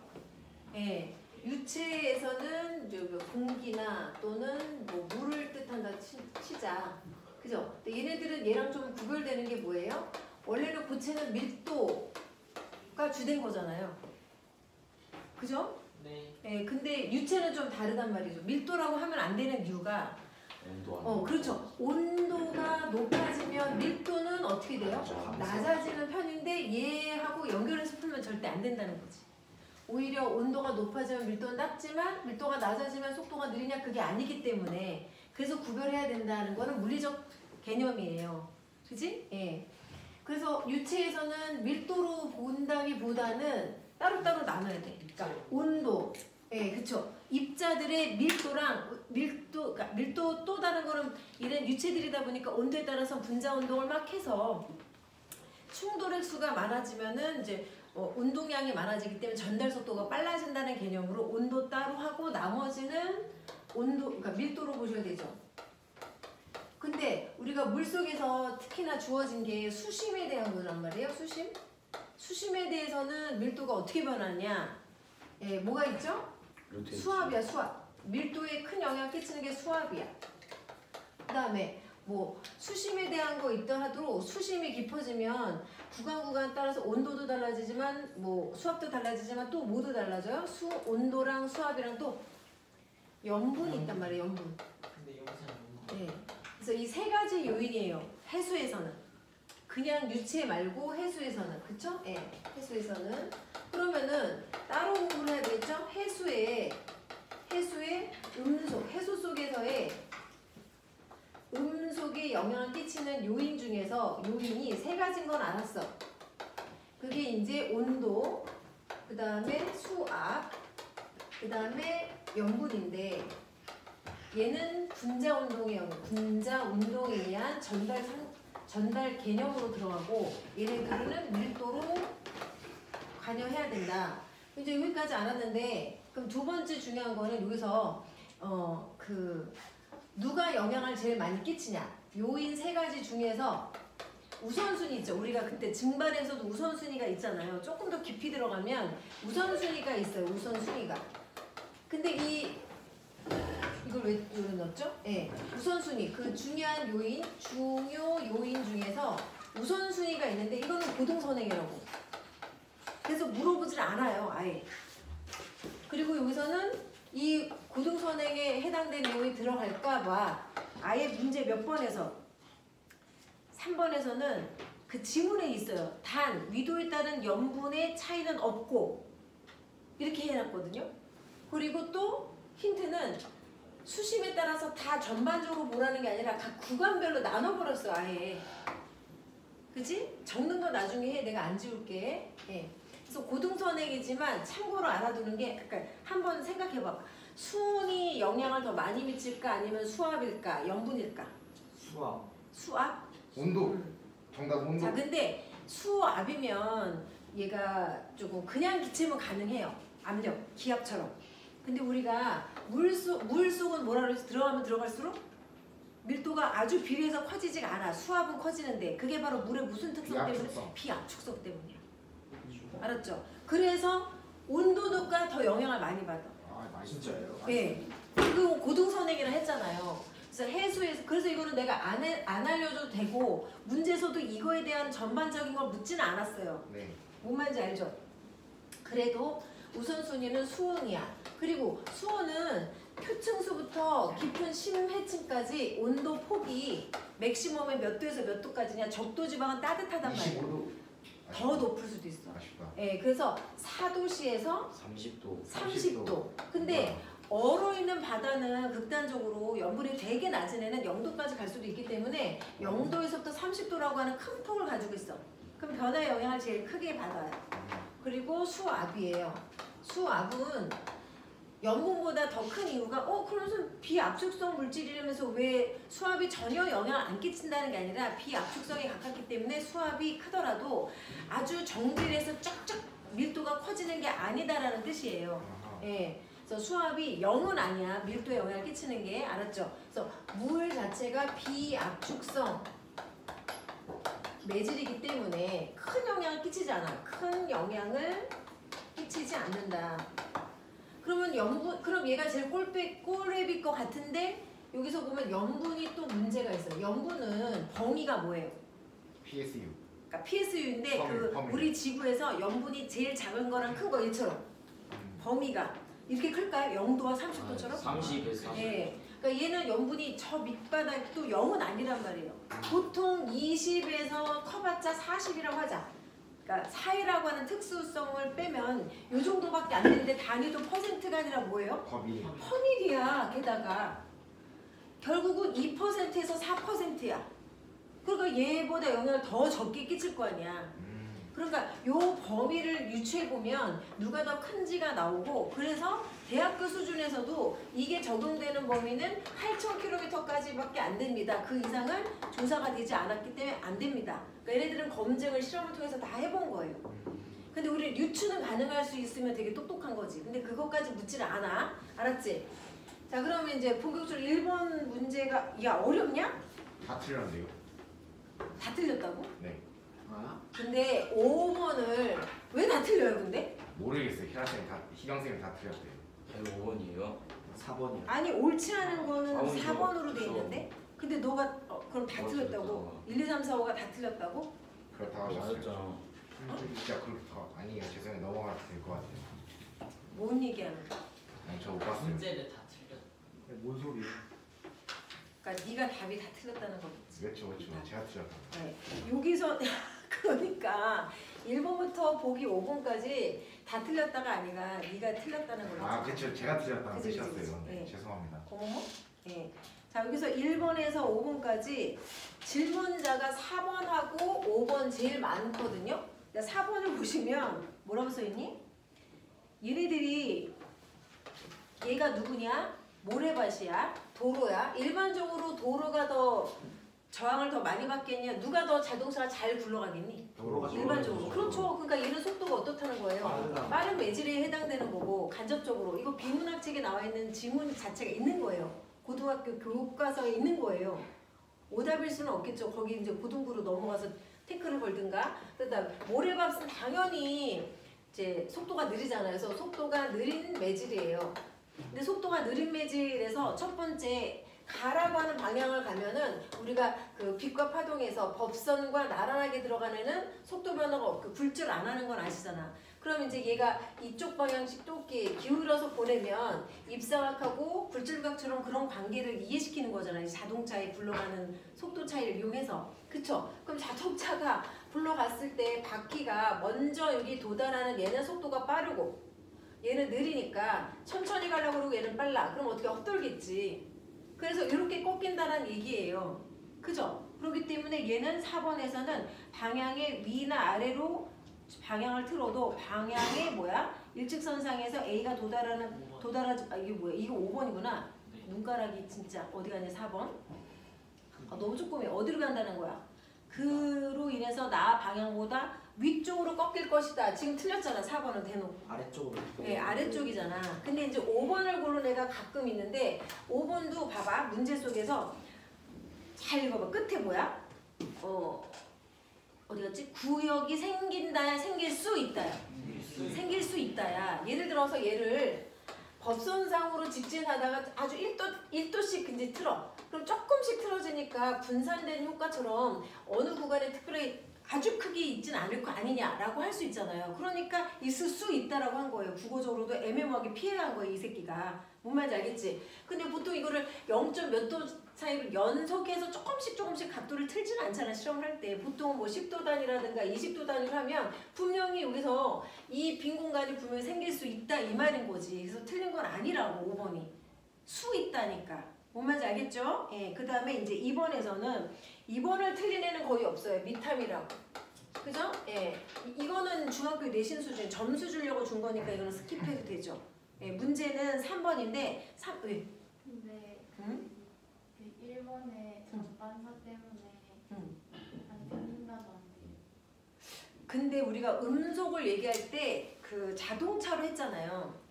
예. 유체에서는 공기나 또는 뭐 물을 뜻한다 치자. 그죠? 근데 얘네들은 얘랑 좀 구별되는 게 뭐예요? 원래는 고체는 밀도가 주된 거잖아요. 그죠? 네. 예. 근데 유체는 좀 다르단 말이죠. 밀도라고 하면 안 되는 이유가 그렇죠. 온도가 높아지면 밀도는 어떻게 돼요? 낮아지는 편인데 얘하고 연결해서 풀면 절대 안 된다는 거지. 오히려 온도가 높아지면 밀도는 낮지만 밀도가 낮아지면 속도가 느리냐 그게 아니기 때문에 그래서 구별해야 된다는 거는 물리적 개념이에요. 그지? 예. 그래서 유체에서는 밀도로 본다기보다는 따로따로 나눠야 돼. 그러니까 온도, 예, 그쵸. 입자들의 밀도랑 그러니까 밀도 또 다른 거는 이런 유체들이다 보니까 온도에 따라서 분자 운동을 막 해서 충돌 횟수가 많아지면은 이제 운동량이 많아지기 때문에 전달 속도가 빨라진다는 개념으로 온도 따로 하고 나머지는 온도, 그러니까 밀도로 보셔야 되죠. 근데 우리가 물속에서 특히나 주어진 게 수심에 대한 거란 말이에요. 수심? 수심에 대해서는 밀도가 어떻게 변하냐? 예, 뭐가 있죠? 수압이야, 수압. 밀도에 큰 영향을 끼치는 게 수압이야. 그 다음에 뭐 수심에 대한 거 있더라도 수심이 깊어지면 구간 따라서 온도도 달라지지만 뭐 수압도 달라지지만 또 모두 달라져요. 온도랑 수압이랑 또 염분이 있단 말이에요. 염분. 근데 여기서는 네. 그래서 이 세 가지 요인이에요. 해수에서는. 그냥 유체 말고 해수에서는. 그쵸? 예. 네. 해수에서는. 그러면은 따로 공부를 해야 되겠죠? 해수의 음속, 해수 속에서의 음속에 영향을 끼치는 요인 중에서 요인이 세 가지인 건 알았어. 그게 이제 온도, 그 다음에 수압, 그 다음에 염분인데 얘는 분자 운동에 의한 전달 개념으로 들어가고 얘네들은 밀도로 관여해야 된다. 이제 여기까지 알았는데 그럼 두 번째 중요한 거는 여기서 누가 영향을 제일 많이 끼치냐. 요인 세 가지 중에서 우선순위 있죠. 우리가 그때 증발에서도 우선순위가 있잖아요. 조금 더 깊이 들어가면 우선순위가 있어요. 우선순위가. 근데 이걸 왜 여기 넣었죠? 예. 우선순위. 그 중요한 요인, 중요 요인 중에서 우선순위가 있는데 이거는 고등선행이라고. 그래서 물어보질 않아요. 아예. 그리고 여기서는 이 고등선행에 해당되는 내용이 들어갈까봐 아예 문제 몇 번에서 3번에서는 그 지문에 있어요. 단, 위도에 따른 염분의 차이는 없고 이렇게 해놨거든요. 그리고 또 힌트는 수심에 따라서 다 전반적으로 보라는 게 아니라 각 구간별로 나눠버렸어 아예. 그지? 적는 거 나중에 해. 내가 안 지울게. 예. 그래서 고등선액이지만 참고로 알아두는 게 그러니까 한번 생각해봐. 수온이 영향을 더 많이 미칠까 아니면 수압일까 염분일까? 수학. 수압? 온도. 정답 온도. 자 근데 수압이면 얘가 조금 그냥 기체면 가능해요. 압력, 기압처럼. 근데 우리가 물속은 뭐라 그래서 들어가면 들어갈수록 밀도가 아주 비례해서 커지지가 않아. 수압은 커지는데 그게 바로 물의 무슨 특성 때문에? 비압축성. 비압축성 때문이야. 알았죠? 그래서 온도가 더 영향을 많이 받아. 아, 진짜예요? 예. 그 고등선액이라 했잖아요. 그래서 해수에서 그래서 이거는 내가 안 알려줘도 되고 문제에서도 이거에 대한 전반적인 걸 묻지는 않았어요. 네. 뭔 말인지 알죠? 그래도 우선순위는 수온이야. 그리고 수온은 표층수부터 깊은 심해층까지 온도 폭이 맥시멈에 몇 도에서 몇 도까지냐. 적도 지방은 따뜻하단 말이야. 25도. 더 높을 수도 있어. 아쉽다. 예, 그래서 4도씨에서 30도. 30도. 근데 얼어있는 바다는 극단적으로 염분이 되게 낮은 애는 0도까지 갈 수도 있기 때문에 0도에서부터 30도라고 하는 큰 폭을 가지고 있어. 그럼 변화의 영향을 제일 크게 받아요. 그리고 수압이에요. 수압은 염분보다 더 큰 이유가 그러면서 비압축성 물질이라면서 왜 수압이 전혀 영향을 안 끼친다는 게 아니라 비압축성에 가깝기 때문에 수압이 크더라도 아주 정밀해서 쫙쫙 밀도가 커지는 게 아니다라는 뜻이에요. 예. 그래서 수압이 0은 아니야. 밀도에 영향을 끼치는 게. 알았죠? 그래서 물 자체가 비압축성 매질이기 때문에 큰 영향을 끼치지 않아. 큰 영향을 끼치지 않는다. 그러면 그럼 얘가 제일 꼴레비일 것 같은데 여기서 보면 염분이 또 문제가 있어요. 염분은 범위가 뭐예요? PSU. 그러니까 PSU인데 범위. 우리 지구에서 염분이 제일 작은 거랑 큰 거 얘처럼 범위가 이렇게 클까요? 0도와 30도처럼? 30에서 예. 그러니까 얘는 염분이 저 밑바닥도 0은 아니란 말이에요. 보통 20에서 커봤자 40이라고 하자. 그러니까 4이라고 하는 특수성을 빼면 이 정도밖에 안 되는데 단위도 퍼센트가 아니라 뭐예요? 범위. 퍼밀이야. 게다가 결국은 2%에서 4%야. 그러니까 얘보다 영향을 더 적게 끼칠 거 아니야. 그러니까 요 범위를 유추해보면 누가 더 큰지가 나오고 그래서 대학교 수준에서도 이게 적용되는 범위는 8,000km까지밖에 안 됩니다. 그 이상은 조사가 되지 않았기 때문에 안 됩니다. 그러니까 얘네들은 검증을 실험을 통해서 다 해본 거예요. 근데 우리 유추는 가능할 수 있으면 되게 똑똑한 거지. 근데 그것까지 묻지를 않아. 알았지? 자 그러면 이제 본격적으로 1번 문제가 야 어렵냐? 다 틀렸는데요. 다 틀렸다고? 네. 근데 5번을 왜 다 틀려요 근데? 모르겠어요. 희경쌤이 다 틀렸대요. 105번이에요. 4번이요. 아니 옳지 않은 거는 4번이죠. 4번으로 돼 그렇죠. 있는데 근데 너가 그럼 다 틀렸다고? 1, 2, 3, 4, 5가 다 틀렸다고? 그렇다고 하셨어요. 맞았잖아. 진짜 그렇다. 아니에요. 죄송해요. 넘어가도 될 것 같아요. 뭔 얘기하는 거야? 아니 저 못 봤어요. 문제를 다 틀렸. 뭔 소리예요? 그러니까 네가 답이 다 틀렸다는 거겠지. 그렇죠. 제가 틀렸다. 네. 여기서 그러니까 1번부터 보기 5번까지 다 틀렸다가 아니라 네가 틀렸다는 거겠지. 아 그렇죠. 제가 틀렸다는 그치, 뜻이었어요. 그치. 네. 네. 죄송합니다. 어머머? 예. 자 여기서 1번에서 5번까지 질문자가 4번하고 5번 제일 많거든요. 4번을 보시면 뭐라고 써있니? 얘네들이 얘가 누구냐? 모래밭이야? 도로야? 일반적으로 도로가 더 저항을 더 많이 받겠냐? 누가 더 자동차가 잘 굴러가겠니? 도로가 일반적으로. 그렇죠. 그러니까 얘는 속도가 어떻다는 거예요? 빠르다. 빠른 매질에 해당되는 거고 간접적으로 이거 비문학책에 나와 있는 지문 자체가 있는 거예요. 고등학교 교과서에 있는 거예요. 오답일 수는 없겠죠. 거기 이제 고등부로 넘어가서 태클을 걸든가. 그러다 모래밥은 당연히 이제 속도가 느리잖아요. 그래서 속도가 느린 매질이에요. 근데 속도가 느린 매질에서 첫 번째 가라고 하는 방향을 가면은 우리가 그 빛과 파동에서 법선과 나란하게 들어가는 애는 속도 변화가 없고 굴절 안 하는 건 아시잖아. 그럼 이제 얘가 이쪽 방향씩 또 이렇게 기울여서 보내면 입사각하고 굴절각처럼 그런 관계를 이해시키는 거잖아요. 자동차에 굴러가는 속도 차이를 이용해서. 그쵸? 그럼 자동차가 굴러갔을 때 바퀴가 먼저 여기 도달하는 얘는 속도가 빠르고 얘는 느리니까 천천히 가려고 그러고 얘는 빨라. 그럼 어떻게 헛돌겠지. 그래서 이렇게 꺾인다는 얘기예요. 그죠? 그렇기 때문에 얘는 4번에서는 방향의 위나 아래로 방향을 틀어도 방향의 뭐야? 일직선상에서 A가 도달하지 이게 뭐야? 이거 5번이구나. 눈가락이 진짜 어디 가냐 4번. 너무 조금해. 어디로 간다는 거야? 그로 인해서 나 방향보다 위쪽으로 꺾일 것이다. 지금 틀렸잖아. 4번은 대놓고. 아래쪽으로. 네, 아래쪽이잖아. 근데 이제 5번을 고른 애가 가끔 있는데 5번도 봐봐. 문제 속에서 잘 읽어봐. 끝에 뭐야? 어디 갔지? 구역이 생긴다야 생길 수 있다야. 생길 수 있다야. 예를 들어서 얘를 법선상으로 직진하다가 아주 1도씩 이제 틀어. 그럼 조금씩 틀어지니까 분산된 효과처럼 어느 구간에 특별히 아주 크게 있진 않을 거 아니냐라고 할 수 있잖아요. 그러니까 있을 수 있다라고 한 거예요. 국어적으로도 애매모호하게 피해야 한 거예요. 이 새끼가. 뭔 말인지 알겠지? 근데 보통 이거를 0점 몇 도 사이로 연속해서 조금씩 각도를 틀지는 않잖아. 실험을 할 때. 보통 뭐 10도 단위라든가 20도 단위로 하면 분명히 여기서 이 빈 공간이 분명히 생길 수 있다 이 말인 거지. 그래서 틀린 건 아니라고 5번이. 수 있다니까. 뭔 말인지 알겠죠? 예. 그 다음에 이제 2번에서는 2번을 틀린 애는 거의 없어요. 미탐이라고. 그죠? 예. 이거는 중학교 내신 수준, 점수 주려고 준 거니까 이거는 스킵해도 되죠. 예. 문제는 3번인데, 왜? 근데 응? 그 1번에 전반사 때문에 응. 안 생긴다도 안 돼요. 근데 우리가 음속을 얘기할 때 그 자동차로 했잖아요.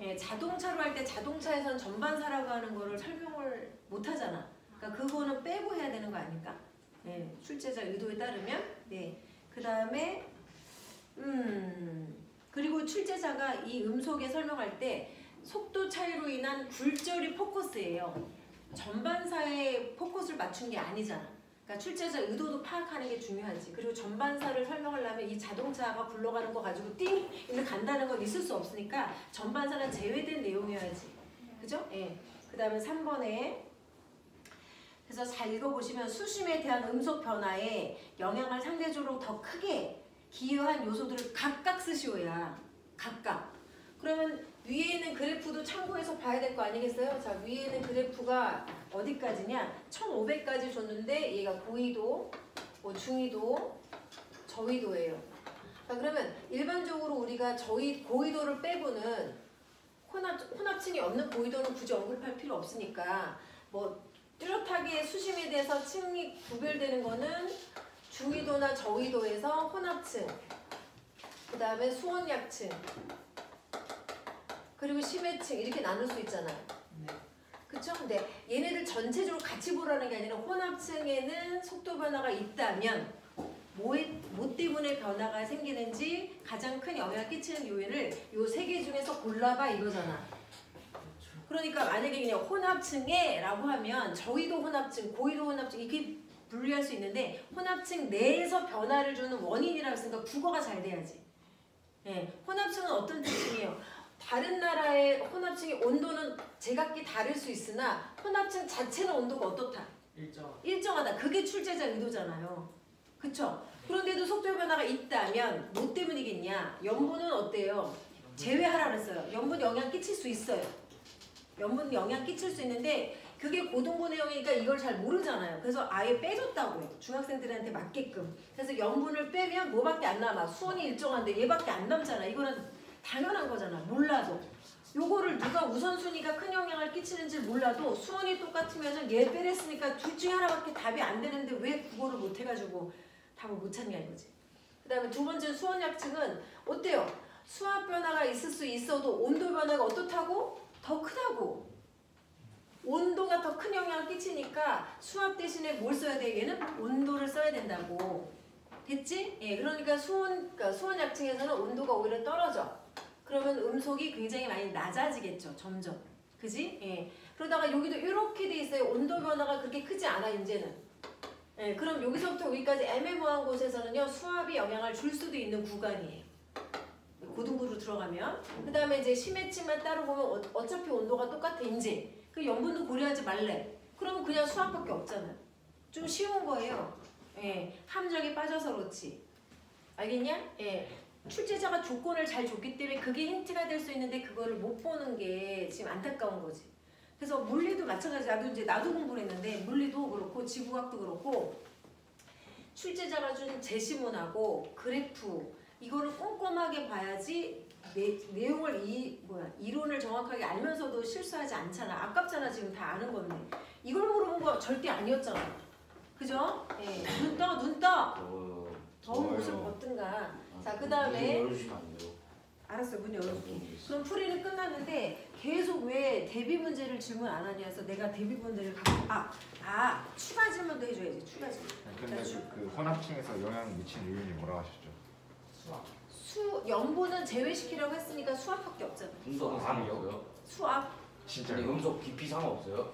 예, 자동차로 할 때 자동차에선 전반사라고 하는 거를 설명을 못 하잖아. 그러니까 그거는 빼고 해야 되는 거 아닐까? 예, 출제자 의도에 따르면. 네. 그 다음에 그리고 출제자가 이 음속에 설명할 때 속도 차이로 인한 굴절이 포커스예요. 전반사에 포커스를 맞춘 게 아니잖아. 그러니까 출제자 의도도 파악하는 게 중요하지. 그리고 전반사를 설명하려면 이 자동차가 굴러가는 거 가지고 띵! 이렇게 간다는 건 있을 수 없으니까 전반사는 제외된 내용이어야지. 그죠? 예. 그 다음에 3번에 그래서 잘 읽어보시면 수심에 대한 음속 변화에 영향을 상대적으로 더 크게 기여한 요소들을 각각 쓰시오야. 각각. 그러면 위에 있는 그래프도 참고해서 봐야 될 거 아니겠어요? 자, 위에 있는 그래프가 어디까지냐? 1500까지 줬는데 얘가 고위도, 뭐 중위도, 저위도예요. 자, 그러면 일반적으로 우리가 고위도를 빼고는 혼합층이 없는 고위도는 굳이 언급할 필요 없으니까 뭐 뚜렷하게 수심에 대해서 층이 구별되는 거는 중위도나 저위도에서 혼합층, 그 다음에 수온약층, 그리고 심해층 이렇게 나눌 수 있잖아요. 네. 그쵸? 근데 얘네들 전체적으로 같이 보라는 게 아니라 혼합층에는 속도 변화가 있다면 뭐 때문에 변화가 생기는지 가장 큰 영향을 끼치는 요인을 요 세 개 중에서 골라봐 이거잖아. 그러니까 만약에 그냥 혼합층에 라고 하면 저위도 혼합층, 고위도 혼합층 이렇게 분류할 수 있는데 혼합층 내에서 변화를 주는 원인이라고 했으니까 국어가 잘 돼야지. 예, 혼합층은 어떤 특징이에요? 다른 나라의 혼합층의 온도는 제각기 다를 수 있으나 혼합층 자체는 온도가 어떻다? 일정하다. 그게 출제자 의도잖아요. 그쵸? 그런데도 속도 변화가 있다면 뭐 때문이겠냐? 염분은 어때요? 제외하라 그랬어요. 염분 영향 끼칠 수 있어요. 염분 영향 끼칠 수 있는데 그게 고등부 내용이니까 이걸 잘 모르잖아요. 그래서 아예 빼줬다고요. 중학생들한테 맞게끔. 그래서 염분을 빼면 뭐밖에 안 남아. 수온이 일정한데 얘밖에 안 남잖아. 이거는 당연한 거잖아. 몰라도. 요거를 누가 우선순위가 큰 영향을 끼치는지 몰라도 수온이 똑같으면 얘 빼랬으니까 둘 중에 하나밖에 답이 안 되는데 왜 국어를 못 해가지고 답을 못 찾냐 이거지. 그 다음에 두 번째 수온약층은 어때요? 수압 변화가 있을 수 있어도 온도 변화가 어떻다고? 더 크다고. 온도가 더 큰 영향을 끼치니까 수압 대신에 뭘 써야 돼? 얘는 온도를 써야 된다고. 됐지? 예, 그러니까 수온약층에서는 온도가 오히려 떨어져. 그러면 음속이 굉장히 많이 낮아지겠죠. 점점. 그지? 예. 그러다가 여기도 이렇게 돼 있어요. 온도 변화가 그렇게 크지 않아 이제는. 예, 그럼 여기서부터 여기까지 애매모호한 곳에서는요. 수압이 영향을 줄 수도 있는 구간이에요. 고등부로 들어가면. 그 다음에 이제 심해층만 따로 보면 어차피 온도가 똑같아 이제. 그 염분도 고려하지 말래. 그러면 그냥 수압밖에 없잖아. 좀 쉬운 거예요. 예, 함정에 빠져서 그렇지. 알겠냐? 예. 출제자가 조건을 잘 줬기 때문에 그게 힌트가 될 수 있는데 그거를 못 보는 게 지금 안타까운 거지. 그래서 물리도 마찬가지. 나도 공부를 했는데 물리도 그렇고 지구과학도 그렇고 출제자가 준 제시문하고 그래프 이거를 꼼꼼하게 봐야지 내용을 이론을 정확하게 알면서도 실수하지 않잖아. 아깝잖아. 지금 다 아는 건데 이걸 물어본 거 절대 아니었잖아. 그죠? 예. 눈 떠. 더운 옷을 벗든가. 자, 그 다음에 열어주시면 안 돼요. 알았어, 문 열어줄게. 그럼 풀이는 끝났는데 계속 왜 대비 문제를 질문 안 하냐 해서 내가 대비 문제를 갖고 추가 질문도 해줘야지. 추가 질문. 근데 그 혼합층에서 영향을 미치는 이유는 뭐라고 하셨죠? 수학. 연보는 제외시키라고 했으니까 수학밖에 없잖아. 분석 상이요? 수학. 아니 진짜요? 음속 깊이 상관없어요?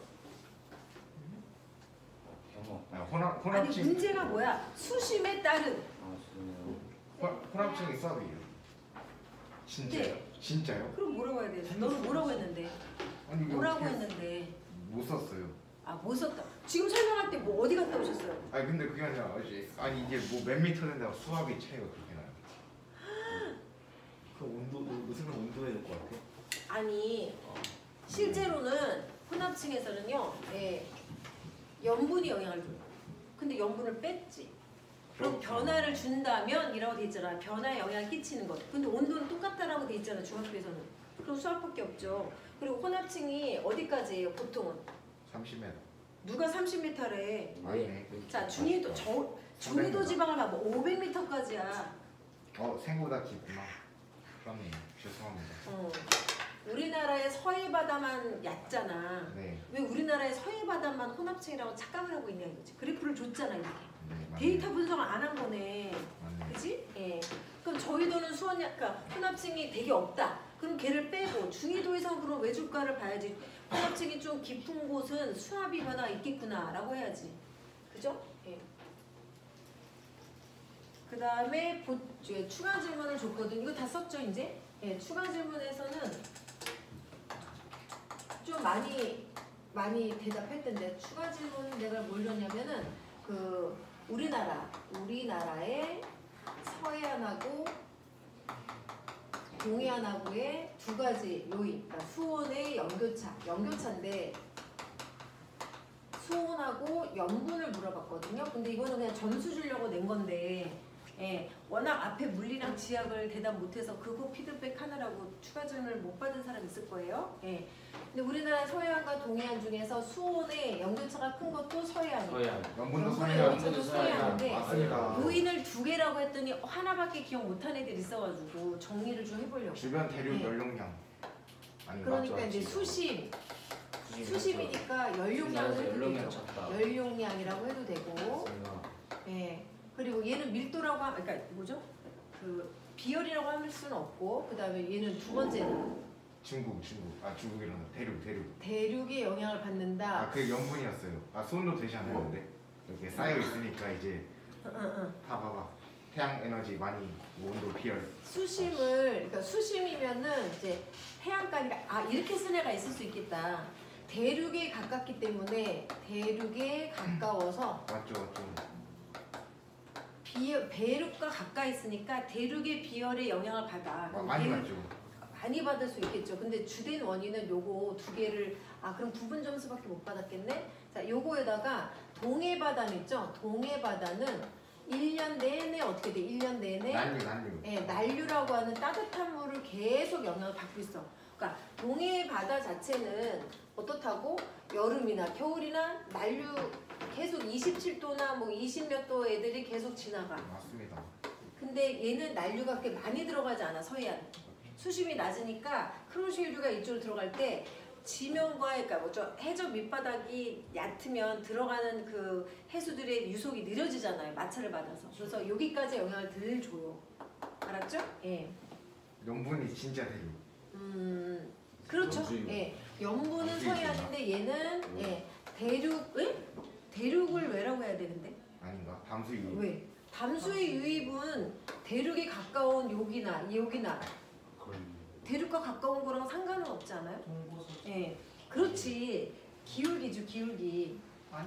영어. 아니 혼합층 문제가 뭐야? 수심에 따른. 혼합층이 수학이에요. 진짜요? 네. 진짜요? 그럼 뭐라고 해야 돼? 너는 뭐라고 했는데? 아니 이거 뭐라고 어떻게 했는데? 못 썼어요. 못 썼다. 지금 설명할 때 뭐 어디 갔다 오셨어요? 아니 근데 그게 아니라 아니 이게 뭐 몇 미터 된다고 수학의 차이가 그렇게 나요? 그 온도 무슨 온도에 될 것 같아? 아니 실제로는 혼합층에서는요, 염분이 영향을 줘요. 근데 염분을 뺐지. 그럼 변화를 준다면 이라고 돼 있잖아. 변화에 영향을 끼치는 것. 근데 온도는 똑같다라고 돼 있잖아. 중학교에서는. 그럼 수학밖에 없죠. 그리고 혼합층이 어디까지예요? 보통은 30m. 누가 30m래? 아니네. 자, 중위도 지방을 봐봐. 500m까지야. 생보다 깊구나. 그렇네요. 죄송합니다. 우리나라의 서해 바다만 얕잖아. 네. 왜 우리나라의 서해 바다만 혼합층이라고 착각을 하고 있냐 이거지. 그래프를 줬잖아 이렇게. 네, 맞네요. 데이터 분석을 안 한 거네. 맞네요. 그지? 예. 그럼 저희도는 그러니까 혼합층이 되게 없다. 그럼 걔를 빼고 중위도에서 그럼 외줄가를 봐야지. 혼합층이 좀 깊은 곳은 수압이 변화가 있겠구나라고 해야지. 그죠? 예. 그 다음에 추가 질문을 줬거든. 이거 다 썼죠 이제? 예. 추가 질문에서는 좀 많이 대답했던데 추가 질문 내가 뭘 줬냐면은 우리나라의 서해안하고 동해안하고의 두 가지 요인, 그러니까 수온의 연교차인데 수온하고 염분을 물어봤거든요. 근데 이거는 그냥 점수 주려고 낸 건데, 워낙 앞에 물리랑 지학을 대답 못해서 그거 피드백 하느라고 추가 질문을 못 받은 사람 있을 거예요. 근데 우리나라 서해안과 동해안 중에서 수온의 연교차가 큰 것도 서해안이에요. 연분도 연분도 서해안인데 맞습니다. 요인을 두 개라고 했더니 하나밖에 기억 못한 애들이 있어가지고 정리를 좀 해보려고. 주변 대륙 연령량. 아니 그러니까 맞죠? 이제 수심이니까 연용량을 해도 되죠. 연용량이라고 해도 되고. 그리고 얘는 밀도라고 그러니까 뭐죠? 비열이라고 할 수는 없고, 그 다음에 얘는 두 번째는 중국이라는 대륙. 대륙의 영향을 받는다. 그 염분이었어요. 수온도 되지 않았는데 이렇게 쌓여 있으니까 이제 다 봐봐. 태양 에너지 많이 온도 비열. 그러니까 수심이면은 이제 해안가니까 이렇게 쓴 애가 있을 수 있겠다. 대륙에 가깝기 때문에 대륙에 가까워서 맞죠. 대륙과 가까이 있으니까 대륙의 비열에 영향을 받아. 많이 받죠. 많이 받을 수 있겠죠. 근데 주된 원인은 요거 두 개를 그럼 부분 점수밖에 못 받았겠네. 자, 요거에다가 동해바다는 있죠. 동해바다는 1년 내내 어떻게 돼? 1년 내내 난류. 난류라고 하는 따뜻한 물을 계속 영향을 받고 있어. 그러니까 동해바다 자체는 어떻다고? 여름이나 겨울이나 난류 계속 27도나 뭐 20몇 도 애들이 계속 지나가. 맞습니다. 근데 얘는 난류가 그렇게 많이 들어가지 않아. 서해안. 수심이 낮으니까 크로시유류가 이쪽으로 들어갈 때 지면과 그러니까 해저 밑바닥이 얕으면 들어가는 그 해수들의 유속이 느려지잖아요. 마찰을 받아서. 그래서 여기까지 영향을 덜 줘요. 알았죠? 염분이 진짜 대륙. 그렇죠. 염분은 서해안인데 얘는 대륙을 왜라고 해야 되는데? 아닌가? 담수 유입. 왜? 담수의 유입은 대륙에 가까운 여기나 대륙과 가까운 거랑 상관은 없지 않아요? 그렇지. 기울기죠, 기울기.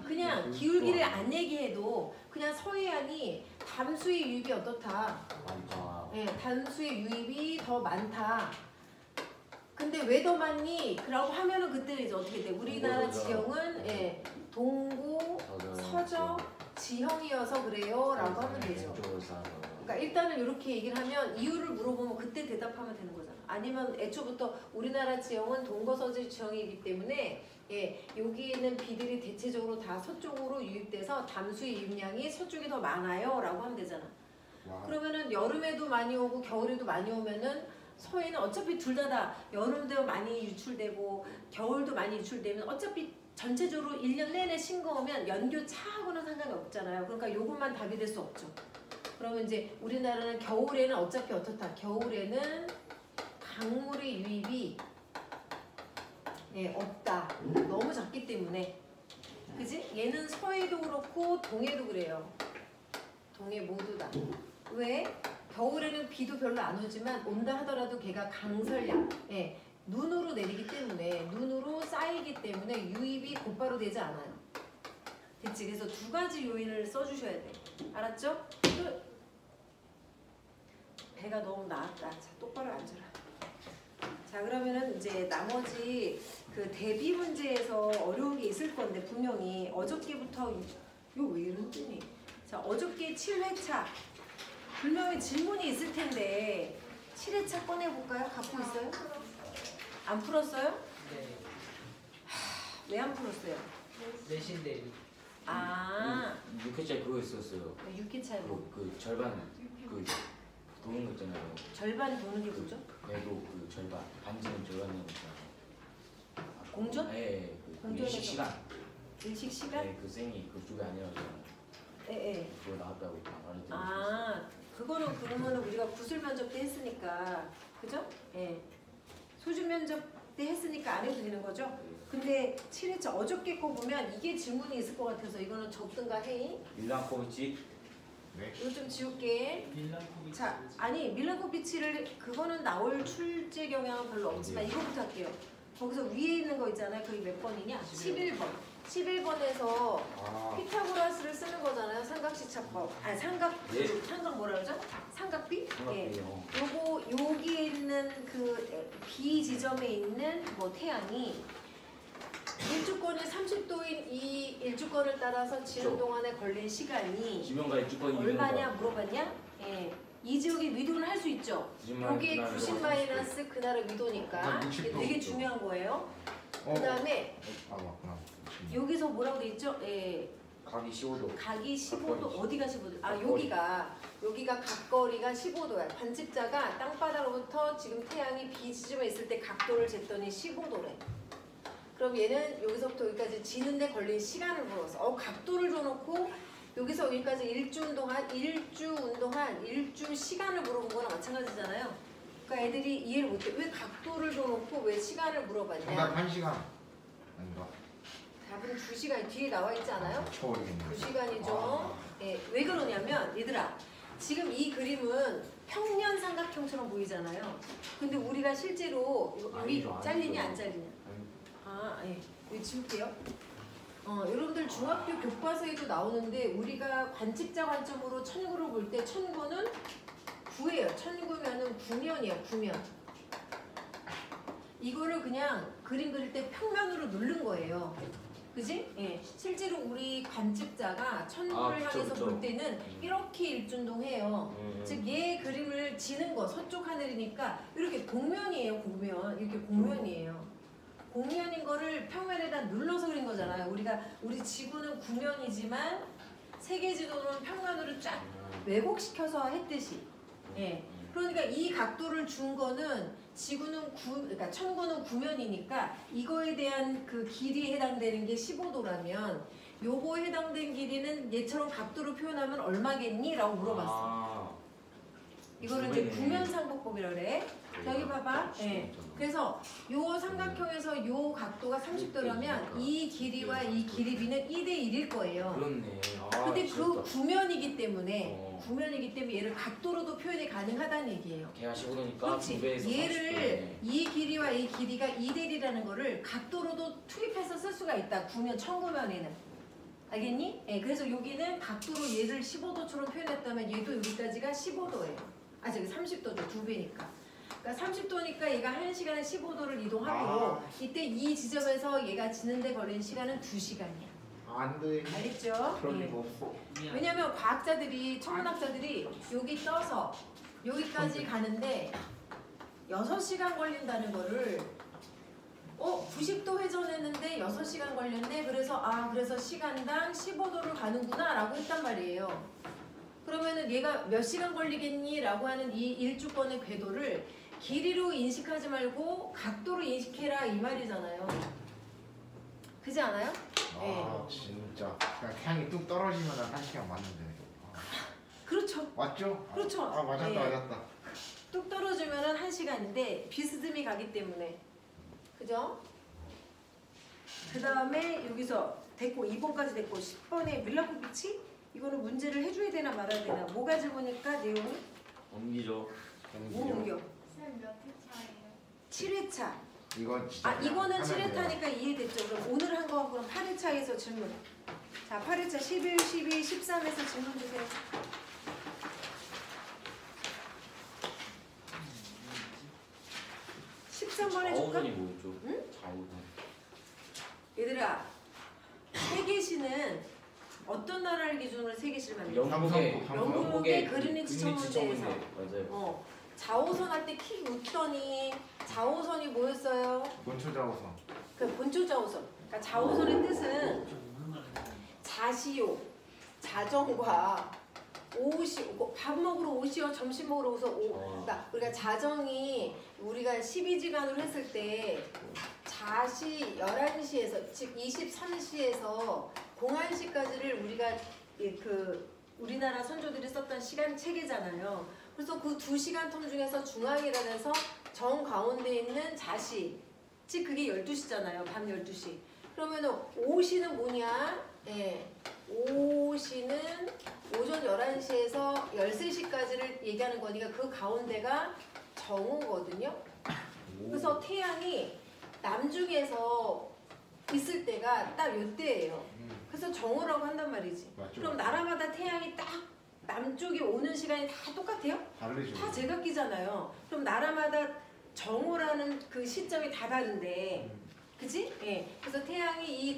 그냥 기울기를 안 얘기해도 그냥 서해안이 담수의 유입이 어떻다? 예, 단수의 유입이 더 많다. 근데 왜 더 많니? 라고 하면은 그때 이제 어떻게 돼? 우리나라 지형은 예, 동고, 서적, 지형이어서 그래요 라고 하면 되죠. 그러니까 일단은 이렇게 얘기를 하면 이유를 물어보면 그때 대답하면 되는 거잖아. 아니면 애초부터 우리나라 지형은 동거서지 지형이기 때문에 예, 여기 있는 비들이 대체적으로 다 서쪽으로 유입돼서 담수의 유입량이 서쪽이 더 많아요 라고 하면 되잖아. 와. 그러면은 여름에도 많이 오고 겨울에도 많이 오면은 서해는 어차피 둘 다 여름도 많이 유출되고 겨울도 많이 유출되면 어차피 전체적으로 1년 내내 싱거우면 연교차하고는 상관이 없잖아요. 그러니까 요것만 답이 될 수 없죠. 그러면 이제 우리나라는 겨울에는 어차피 어떻다. 겨울에는 강물의 유입이 예, 없다. 너무 작기 때문에. 그지? 얘는 서해도 그렇고 동해도 그래요. 동해 모두 다. 왜? 겨울에는 비도 별로 안 오지만 온다 하더라도 걔가 강설량, 예, 눈으로 내리기 때문에 눈으로 쌓이기 때문에 유입이 곧바로 되지 않아요. 됐지? 그래서 두 가지 요인을 써주셔야 돼. 알았죠? 배가 너무 나왔다. 자, 똑바로 앉아라. 자, 그러면은 이제 나머지 그 대비 문제에서 어려운 게 있을 건데 분명히 어저께부터 이거 왜 이러니? 자, 어저께 7회차 분명히 질문이 있을 텐데 7회차 꺼내볼까요? 갖고 있어요? 안 풀었어요? 네. 왜 안 풀었어요? 내신 대리. 아, 6회째 그거 있었어요. 6회차에 뭐 그 절반 그 도는 거 있잖아요. 절반 도는 게 뭐죠? 내도 그 절반 반지는 절반 내는 거 있잖아요. 공전? 네, 그 공전에서. 일식 시간. 일식 시간? 네, 그 쌩이 그쪽이 아니라서 예, 예. 그거 나왔다고 말했더니. 아, 그거는 그러면은 우리가 구술 면접 때 했으니까, 그죠? 예. 소주 면접 때 했으니까 안 해도 되는 거죠? 근데 7회차 어저께 거 보면 이게 질문이 있을 것 같아서 이거는 적든가 해. 밀란코비치. 네. 이거 좀 지울게. 밀란코비치. 자, 아니 밀란코비치를 그거는 나올 출제 경향은 별로 없지만 이거부터 할게요. 거기서 위에 있는 거 있잖아요. 그게 몇 번이냐? 11번. 11번에서 아, 피타고라스를 쓰는 거잖아요. 삼각시차법. 아니 삼각 예. 삼각 뭐라 그러죠? 삼각비? 예. 생각해요. 요거 여기에 있는 그 B 지점에 있는 뭐 태양이 일주권이 30도인 이 일주권을 따라서 지는 그렇죠. 동안에 걸린 시간이 지명과 일주권 얼마냐 물어봤냐? 예. 이 지역의 위도는 할 수 있죠. 요게 90 마이너스 그날의 위도니까 60도. 이게 되게 중요한 거예요. 그 다음에 아 맞구나. 여기서 뭐라고 돼 있죠? 예. 각이 15도. 각이 15도 각거리. 어디가 15도? 아 각거리. 여기가 각거리가 15도야. 관측자가 땅바닥으로부터 지금 태양이 B 지점에 있을 때 각도를 쟀더니 15도래. 그럼 얘는 여기서부터 여기까지 지는데 걸린 시간을 물어서 각도를 줘놓고 여기서 여기까지 일주 운동한 일주 시간을 물어본 거랑 마찬가지잖아요. 그러니까 애들이 이해를 못해. 왜 각도를 줘놓고 왜 시간을 물어봤냐? 정답 1시간 아닌가? 답은 2시간 뒤에 나와 있지 않아요? 모르겠네. 2시간이죠. 아. 예, 왜 그러냐면 얘들아 지금 이 그림은 평면 삼각형처럼 보이잖아요. 근데 우리가 실제로 여기 아니죠, 잘리냐 아니죠. 안 잘리냐? 아, 예. 이거 지울게요. 여러분들 중학교 교과서에도 나오는데 우리가 관측자 관점으로 천구를 볼 때 천구는 9예요. 천구면은 9면이에요. 9면. 이거를 그냥 그림 그릴 때 평면으로 누른 거예요. 그지? 예. 실제로 우리 관측자가 천구를 그쵸, 향해서 그쵸. 볼 때는 이렇게 일준동해요. 즉 얘 그림을 지는 거 서쪽 하늘이니까 이렇게 곡면이에요. 곡면. 이렇게 곡면이에요. 곡면인 거를 평면에다 눌러서 그린 거잖아요. 우리 지구는 구면이지만 세계 지도는 평면으로 쫙 왜곡시켜서 했듯이. 예. 그러니까 이 각도를 준 거는 지구는 그러니까 천구는 구면이니까 이거에 대한 그 길이에 해당되는 게 15도라면 요거에 해당된 길이는 얘처럼 각도로 표현하면 얼마겠니? 라고 물어봤어. 아, 이거를 이제 구면상복법이라 그래. 여기 봐봐. 예. 그래서 요 삼각형에서 요 각도가 30도라면 이 길이와 이 길이비는 2대 1일 거예요. 그렇네. 근데 그 진짜. 구면이기 때문에 얘를 각도로도 표현이 가능하다는 얘기예요. 걔가 15도니까 그렇지. 2배에서 얘를 이 길이와 이 길이가 2대 1이라는 거를 각도로도 투입해서 쓸 수가 있다. 구면 천구면에는. 알겠니? 예, 그래서 여기는 각도로 얘를 15도처럼 표현했다면 얘도 여기까지가 15도예요. 저기 30도죠. 2배니까. 그러니까 30도니까 얘가 1시간에 15도를 이동하고 이때 이 지점에서 얘가 지는데 걸리는 시간은 2시간이야. 안 돼. 알겠죠? 그럴 예. 리가 없어. 왜냐면 과학자들이 천문학자들이 여기 떠서 여기까지 가는데 6시간 걸린다는 거를 90도 회전했는데 6시간 걸렸네. 그래서 시간당 15도를 가는구나 라고 했단 말이에요. 그러면은 얘가 몇 시간 걸리겠니? 라고 하는 이 일주권의 궤도를 길이로 인식하지 말고 각도로 인식해라 이 말이잖아요. 그지 않아요? 진짜 그냥 태양이 뚝 떨어지면 1시간 맞는데. 그렇죠. 맞죠? 그렇죠. 맞았다 예. 맞았다. 뚝 떨어지면은 1시간인데 비스듬히 가기 때문에. 그죠? 그 다음에 여기서 됐고 2번까지 됐고 10번에 밀라코비치 이거는 문제를 해줘야 되나 말아야 되나 뭐 가지고 보니까 내용이 옮기죠. 뭐 옮겨? 쌤몇 회 차예요? 7회차. 이건 진짜 이거는 하면 돼요. 7회차니까 이해됐죠? 그럼 오늘 한 거 그럼 8회차에서 질문. 자 8회차 11, 12, 13에서 질문 주세요. 13번 해줄까? 좌우선이 뭐였죠? 응? 좌우선. 얘들아 세계시는 어떤 나라를 기준으로 세계시를 만들어? 영국의 영국의 그린위치 천문대에서. 맞아요. 좌우선 할 때 킥 웃더니 좌우선이 뭐였어요? 본초 좌우선. 그 본초 좌우선. 그러니까 좌우선의 뜻은 자시요, 자정과 오시, 밥 먹으러 오시오, 점심 먹으러 오서 그러니까 우리가 자정이 우리가 12시간으로 했을 때 자시 11시에서 즉 23시에서 01시까지를 우리가 우리나라 선조들이 썼던 시간 체계잖아요. 그래서 그 2시간 텀 중에서 중앙이라 해서 정 가운데 있는 자시 즉 그게 12시잖아요. 밤 12시. 그러면은 오시는 뭐냐? 오시는 오전 11시에서 13시까지를 얘기하는 거니까 그 가운데가 정오거든요. 그래서 태양이 남중에서 있을 때가 딱 이때예요. 그래서 정오라고 한단 말이지. 맞죠. 그럼 나라마다 태양이 딱 남쪽에 오는 시간이 다 똑같아요? 다르죠. 다 제각기잖아요. 그럼 나라마다 정오라는 그 시점이 다 다른데 그치? 예. 그래서 태양이 이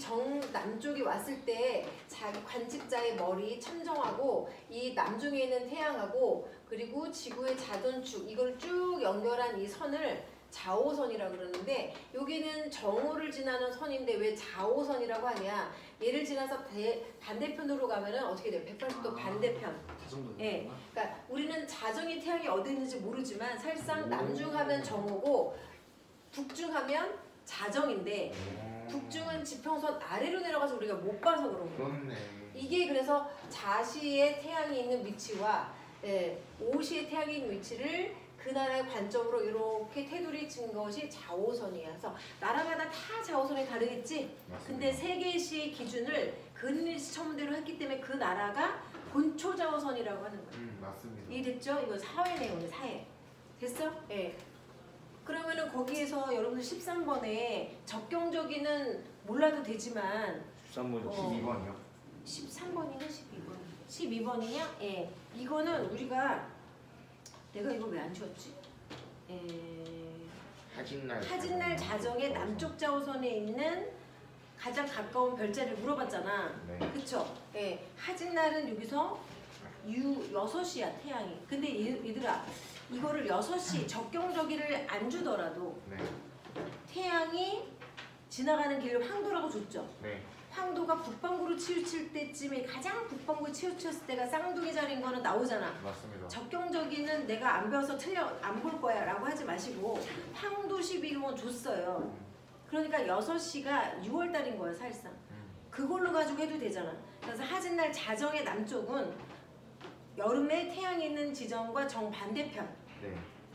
남쪽이 왔을 때 자기 관측자의 머리 천정하고 이 남중에 있는 태양하고 그리고 지구의 자전축 이걸 쭉 연결한 이 선을 좌오선이라고 그러는데 여기는 정오를 지나는 선인데 왜 좌오선이라고 하냐? 얘를 지나서 반대편으로 가면은 어떻게 돼요? 180도 반대편. 예. 그러니까 우리는 자정의 태양이 어디 있는지 모르지만 사실상 남중하면 정오고 북중하면 자정인데 북중은 지평선 아래로 내려가서 우리가 못 봐서 그런 거예요. 그렇네. 이게 그래서 자시에 태양이 있는 위치와 오시에 태양이 있는 위치를 그 나라의 관점으로 이렇게 테두리 친 것이 좌오선이에요. 그래서 나라마다 다 좌오선이 다르겠지? 맞습니다. 근데 세계시 기준을 그린위치 천문대로 했기 때문에 그 나라가 본초 좌오선이라고 하는 거예요. 맞습니다. 이해됐죠? 이거 사회 내용이에요. 사회. 됐어? 예. 그러면은 거기에서 여러분들 13번에 적경적이는 몰라도 되지만 13번 12번이요. 13번이냐 12번? 12번이냐? 예. 이거는 우리가 내가 이거 왜 안 지웠지? 하진날 자정의 남쪽 좌우선에 있는 가장 가까운 별자리를 물어봤잖아. 네. 그쵸? 예. 하진날은 여기서 6시야 태양이. 근데 얘들아 이거를 6시 적경적이를 안 주더라도 네. 태양이 지나가는 길을 황도라고 줬죠. 네. 황도가 북반구로 치우칠 때쯤에 가장 북반구에 치우쳤을 때가 쌍둥이 자리인 거는 나오잖아. 맞습니다. 적경적이는 내가 안 배워서 안 볼 거야 라고 하지 마시고 황도 12건 줬어요. 그러니까 6시가 6월달인 거야 사실상. 그걸로 가지고 해도 되잖아. 그래서 하진날 자정의 남쪽은 여름에 태양이 있는 지점과 정반대편. 네.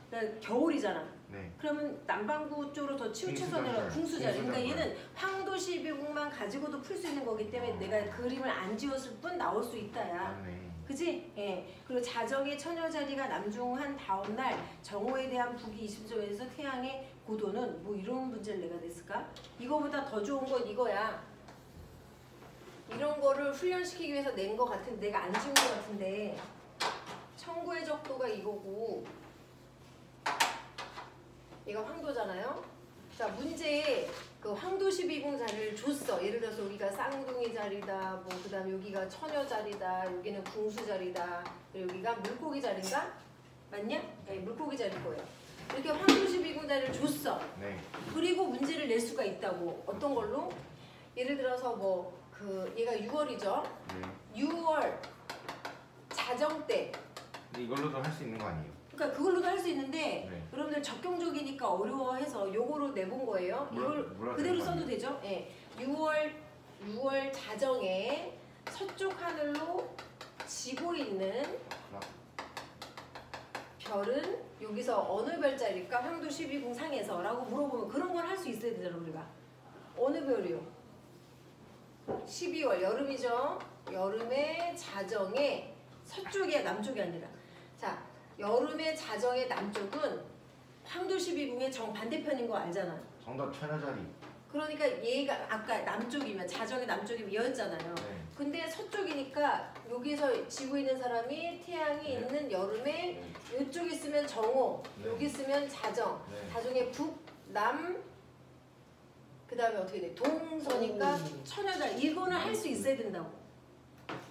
그러니까 겨울이잖아. 네. 그러면 남반구 쪽으로 더 치우쳐서 내려 궁수자리. 그러니까 얘는 황도 12궁만 가지고도 풀 수 있는 거기 때문에 내가 그림을 안 지웠을 뿐 나올 수 있다야. 맞네. 그지? 예. 그리고 자정의 처녀자리가 남중한 다음날 정오에 대한 북위 20도에서 태양의 고도는 뭐 이런 문제를 내가 냈을까? 이거보다 더 좋은 건 이거야. 이런 거를 훈련시키기 위해서 낸 거 같은데 내가 안 지운 거 같은데 청구의 적도가 이거고 얘가 황도잖아요. 자, 문제에 그 황도 12궁 자리를 줬어. 예를 들어서 여기가 쌍둥이 자리다, 뭐 그다음 여기가 처녀 자리다, 여기는 궁수 자리다, 그리고 여기가 물고기 자리인가? 맞냐? 네, 물고기 자리일 거예요. 이렇게 황도 12궁 자리를 줬어. 네. 그리고 문제를 낼 수가 있다고. 어떤 걸로? 예를 들어서 뭐 그 얘가 6월이죠. 네. 6월 자정 때. 근데 이걸로도 할 수 있는 거 아니에요? 그러니까 그걸로도 할 수 있는데 네. 여러분들 적용적이니까 어려워해서 요거로 내본 거예요. 이걸 뭐라 그대로 생각하세요? 써도 되죠? 예. 6월 자정에 서쪽 하늘로 지고 있는 별은 여기서 어느 별자리일까? 황도 12궁 상에서 라고 물어보면 그런 걸 할 수 있어야 되잖아 우리가. 어느 별이요? 12월 여름이죠. 여름의 자정에 서쪽이야 남쪽이 아니라. 자, 여름의 자정의 남쪽은 황도 12궁의 정반대편인 거 알잖아. 정답 처녀 자리. 그러니까 얘가 아까 남쪽이면 자정의 남쪽이면 얘였잖아요. 네. 근데 서쪽이니까 여기서 지고 있는 사람이 태양이 네. 있는 여름에 네. 이쪽에 있으면 정오, 네. 여기 있으면 자정, 네. 자정의 북, 남, 그 다음에 어떻게 돼? 동서니까 처녀자. 이거는 할 수 있어야 된다고.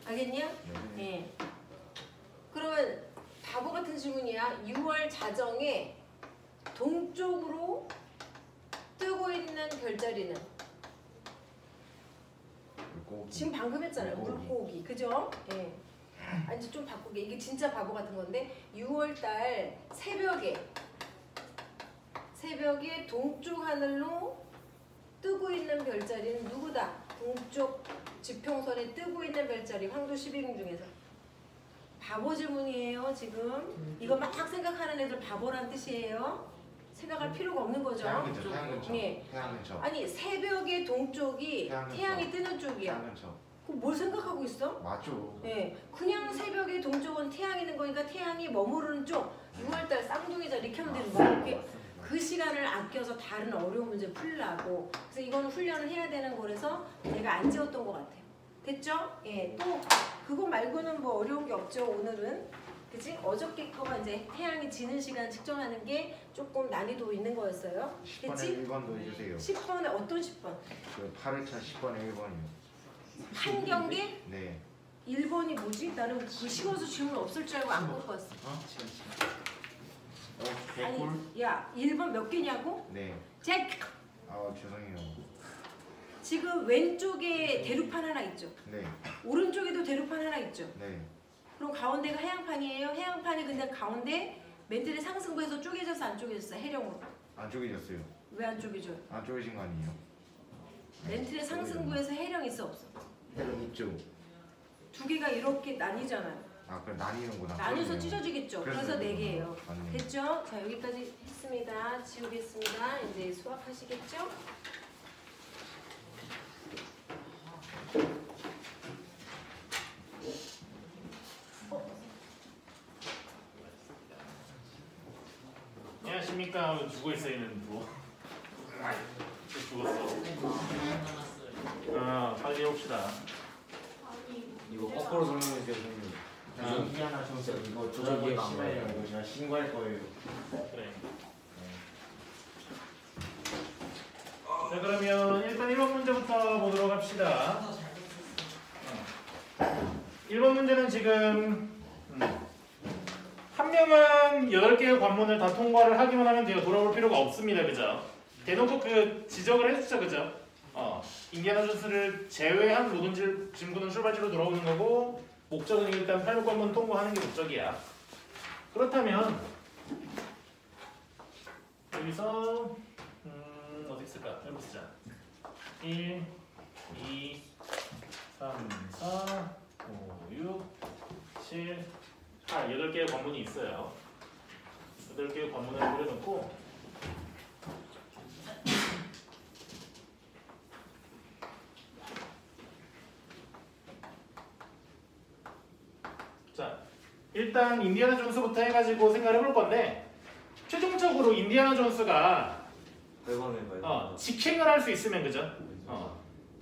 알겠냐? 네. 예. 그러면 바보 같은 질문이야. 6월 자정에 동쪽으로 뜨고 있는 별자리는? 물고기. 지금 방금 했잖아요. 물고기. 물고기. 그죠? 예. 아, 이제 좀 바꾸게. 이게 진짜 바보 같은 건데 6월달 새벽에 동쪽 하늘로 뜨고 있는 별자리는 누구다? 동쪽 지평선에 뜨고 있는 별자리 황도 12궁 중에서. 바보 질문이에요 지금. 이거 막 생각하는 애들 바보란 뜻이에요. 생각할 필요가 없는 거죠. 태양 근처. 태양 근처. 예. 태양 근처. 아니 새벽의 동쪽이 태양 근처. 태양이 뜨는 쪽이야. 태양 근처. 그럼 뭘 생각하고 있어? 맞죠. 예, 그냥 새벽의 동쪽은 태양이 있는 거니까 태양이 머무르는 쪽 6월달 쌍둥이 자리 이렇게 하면 되는 거야. 이렇게 그 시간을 아껴서 다른 어려운 문제 풀라고. 그래서 이거는 훈련을 해야 되는 거라서 내가 안 지웠던 것 같아요. 됐죠? 예, 또 그거 말고는 뭐 어려운 게 없죠 오늘은. 그치? 어저께 거가 이제 태양이 지는 시간 측정하는 게 조금 난이도 있는 거였어요. 10번에 됐지? 1번도 해주세요. 10번에 어떤 10번? 그 8회차 10번에 1번이요. 한 경기? 네. 1번이 뭐지? 나는 그 식어서 질문 없을 줄 알고 안 뽑고 왔어. 개꿀? 아니, 야, 1번 몇 개냐고? 네. 잭! 아 죄송해요. 지금 왼쪽에 대륙판 하나 있죠? 네. 오른쪽에도 대륙판 하나 있죠? 네. 그럼 가운데가 해양판이에요? 해양판이 근데 가운데 멘틀의 상승부에서 쪼개져서 안 쪼개졌어? 해령으로. 안 쪼개졌어요. 왜 안 쪼개져요? 안 쪼개진 거 아니에요? 멘틀의 상승부에서 해령 있어 없어? 해령 있죠. 두 개가 이렇게 나뉘잖아요. 아 그래 나뉘는구나. 나뉘어서 그러네요. 찢어지겠죠? 그래서 그래서 네 개예요. 맞네. 됐죠? 자 여기까지 했습니다. 지우겠습니다. 이제 수학하시겠죠? 안녕하십니까. 죽어 있어 있는 누워. 죽었어. 빨리 해봅시다. 이거 거꾸로 설명해주세요 선생님. 미안하셔서 이거 조절기가 심해요. 이거 제가 신고할 거예요. 그래. 자 그러면 일단 1번 문제부터 보도록 합시다. 1번 문제는 지금 한 명은 8개의 관문을 다 통과를 하기만 하면 돼요. 돌아볼 필요가 없습니다. 그죠? 대놓고 그 지적을 해주죠. 그죠? 인디아나 존스를 제외한 모든 질문은 출발지로 돌아오는 거고 목적은 일단 8관문 통과하는 게 목적이야. 그렇다면 여기서 어디 있을까? 여기 쓰자. 1, 2, 3, 4, 5, 6, 7, 8 8개의 관문이 있어요. 8개의 관문을 그려놓고 자 일단 인디아나 존스부터 해가지고 생각을 해볼 건데 최종적으로 인디아나 존스가 100원을 직행을 할 수 있으면 그죠?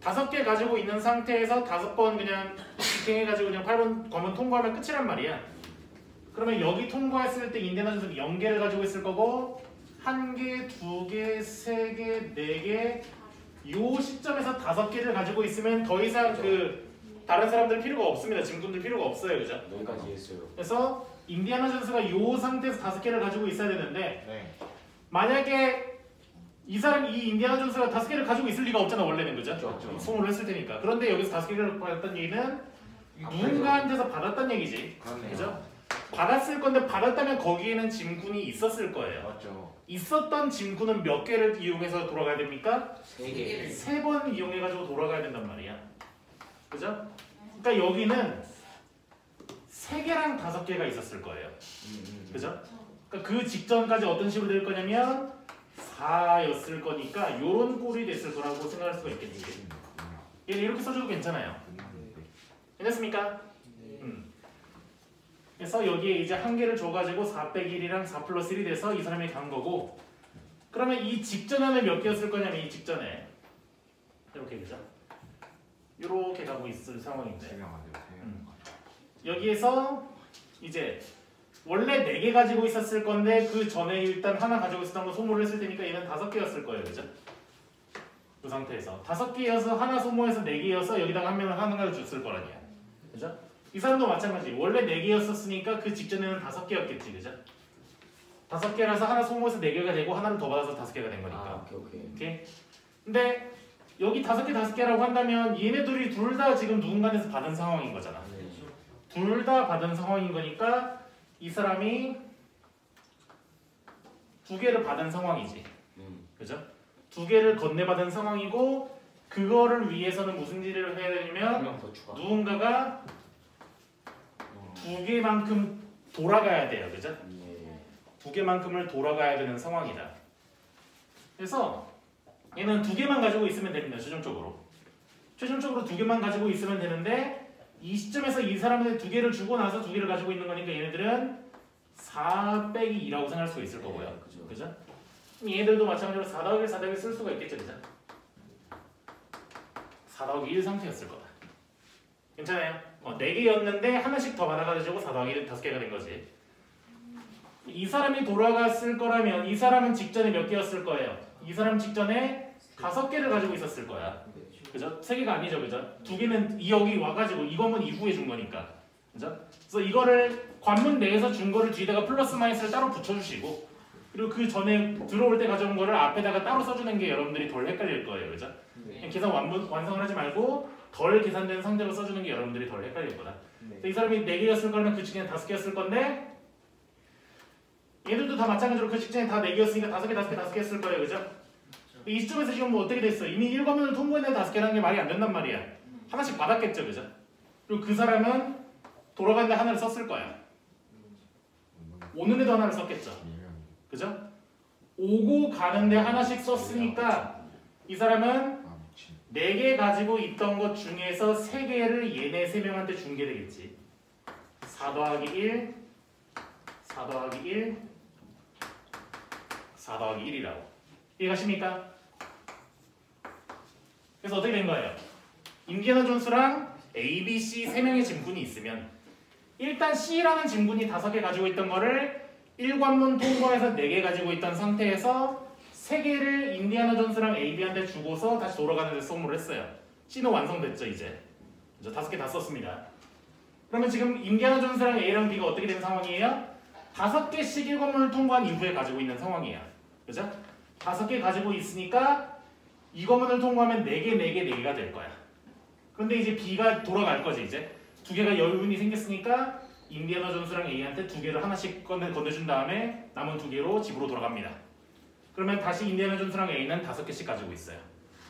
5개 가지고 있는 상태에서 5번 그냥 직행해가지고 그냥 8번 관문 통과하면 끝이란 말이야. 그러면 여기 통과했을 때 인디애나 존스는 0개를 가지고 있을 거고 1개, 2개, 3개, 4개 요 시점에서 5개를 가지고 있으면 더 이상 그 다른 사람들 필요가 없습니다. 진군들 필요가 없어요. 그죠? 여기까지 했어요. 그래서 인디애나 존스가 요 상태에서 5개를 가지고 있어야 되는데 네. 만약에 이 인디애나 존스가 5개를 가지고 있을 리가 없잖아 원래는. 그죠? 그렇죠. 소모를 했을 테니까. 그런데 여기서 5개를 받았다는 얘기는 누군가한테서 받았다는 얘기지. 그렇네요. 그죠? 받았을 건데 받았다면 거기에는 짐군이 있었을 거예요. 맞죠. 있었던 짐군은 몇 개를 이용해서 돌아가야 됩니까? 3개. 3번 이용해가지고 돌아가야 된단 말이야. 그죠? 그러니까 여기는 3개랑 5개가 있었을 거예요. 그죠? 그러니까 그 직전까지 어떤 식으로 될 거냐면 4였을 거니까 요런 꼴이 됐을 거라고 생각할 수가 있겠지. 얘는 이렇게 써줘도 괜찮아요. 괜찮습니까? 그래서 여기에 이제 한 개를 줘가지고 4 빼기 1이랑 4 플러스 1이 돼서 이 사람이 간 거고, 그러면 이 직전에는 몇 개였을 거냐면 이 직전에 이렇게 그죠? 이렇게 가고 있을 상황인데 여기에서 이제 원래 4개 가지고 있었을 건데 그 전에 일단 하나 가지고 있었던 거 소모를 했을 테니까 얘는 5개였을 거예요. 그죠? 그 상태에서 5개여서 하나 소모해서 4개여서 여기다가 한 명을 하나를 줬을 거라니야. 그죠? 이 사람도 마찬가지. 원래 4개였었으니까 그 직전에는 5개였겠지. 그죠? 5개라서 하나 소모해서 4개가 되고 하나를 더 받아서 5개가 된 거니까. 아, 오케이. 오케이? 근데 여기 5개라고 한다면 얘네들이 둘 다 지금 누군가에서 받은 상황인 거잖아. 둘 다 받은 상황인 거니까 이 사람이 2개를 받은 상황이지. 그죠? 2개를 건네받은 상황이고, 그거를 위해서는 무슨 일을 해야 되냐면 한 명 더 추가. 누군가가 2개만큼 돌아가야 돼요. 그죠? 예. 2개만큼을 돌아가야 되는 상황이다. 그래서 얘는 2개만 가지고 있으면 됩니다. 최종적으로 2개만 가지고 있으면 되는데, 이 시점에서 이 사람한테 2개를 주고 나서 2개를 가지고 있는 거니까 얘네들은 4 빼기 2라고 생각할 수가 있을 거고요. 그죠? 얘네들도 마찬가지로 4 더하기 4 더하기 쓸 수가 있겠죠. 그죠? 4 더하기 1 상태였을 거다. 괜찮아요? 4개였는데 하나씩 더 받아가지고 4 더하기 5개가 된 거지. 이 사람이 돌아갔을 거라면 이 사람은 직전에 몇 개였을 거예요? 이 사람 직전에 5개를 가지고 있었을 거야. 그죠? 3개가 아니죠. 그죠? 2개는 여기 와가지고 이 건물 이후에 준 거니까. 그죠? 그래서 이거를 관문 내에서 준 거를 뒤에다가 플러스 마이너스를 따로 붙여주시고, 그리고 그 전에 들어올 때 가져온 거를 앞에다가 따로 써주는 게 여러분들이 덜 헷갈릴 거예요. 그죠? 그냥 계산 완성을 하지 말고 덜 계산된 상태로 써주는 게 여러분들이 덜 헷갈릴 거다. 이 사람이 4개였을 거면 그 직전에 5개였을 건데, 얘들도 다 마찬가지로 그 직전에 다 4개였으니까 5개였을 거예요. 그죠? 이 시점에서 지금 뭐 어떻게 됐어? 이미 1과문을 통과했는데 5개라는 게 말이 안 된단 말이야. 하나씩 받았겠죠. 그죠? 그리고 그 사람은 돌아가는데 하나를 썼을 거야. 오는데도 하나를 썼겠죠. 그죠? 오고 가는데 하나씩 썼으니까 이 사람은 4개 가지고 있던 것 중에서 3개를 얘네 3명한테 준 게 되겠지. 4 더하기 1, 4 더하기 1, 4 더하기 1이라고. 이해가십니까? 그래서 어떻게 된 거예요? 인디애나 존스랑 A, B, C 3명의 짐꾼이 있으면 일단 C라는 짐꾼이 5개 가지고 있던 거를 1관문 통과해서 4개 가지고 있던 상태에서 3개를 인디애나 존스랑 A, B한테 주고서 다시 돌아가는 데 선물을 했어요. C는 완성됐죠. 이제 5개 다 썼습니다. 그러면 지금 인디애나 존스랑 A랑 B가 어떻게 된 상황이에요? 5개씩 1관문을 통과한 이후에 가지고 있는 상황이에요. 그죠? 5개 가지고 있으니까 이 관문을 통과하면 4개가 될 거야. 그런데 이제 B가 돌아갈 거지. 이제 2개가 여유분이 생겼으니까 인디애나 존스랑 A한테 2개를 하나씩 건네준 다음에 남은 2개로 집으로 돌아갑니다. 그러면 다시 인디애나 존스랑 A는 5개씩 가지고 있어요.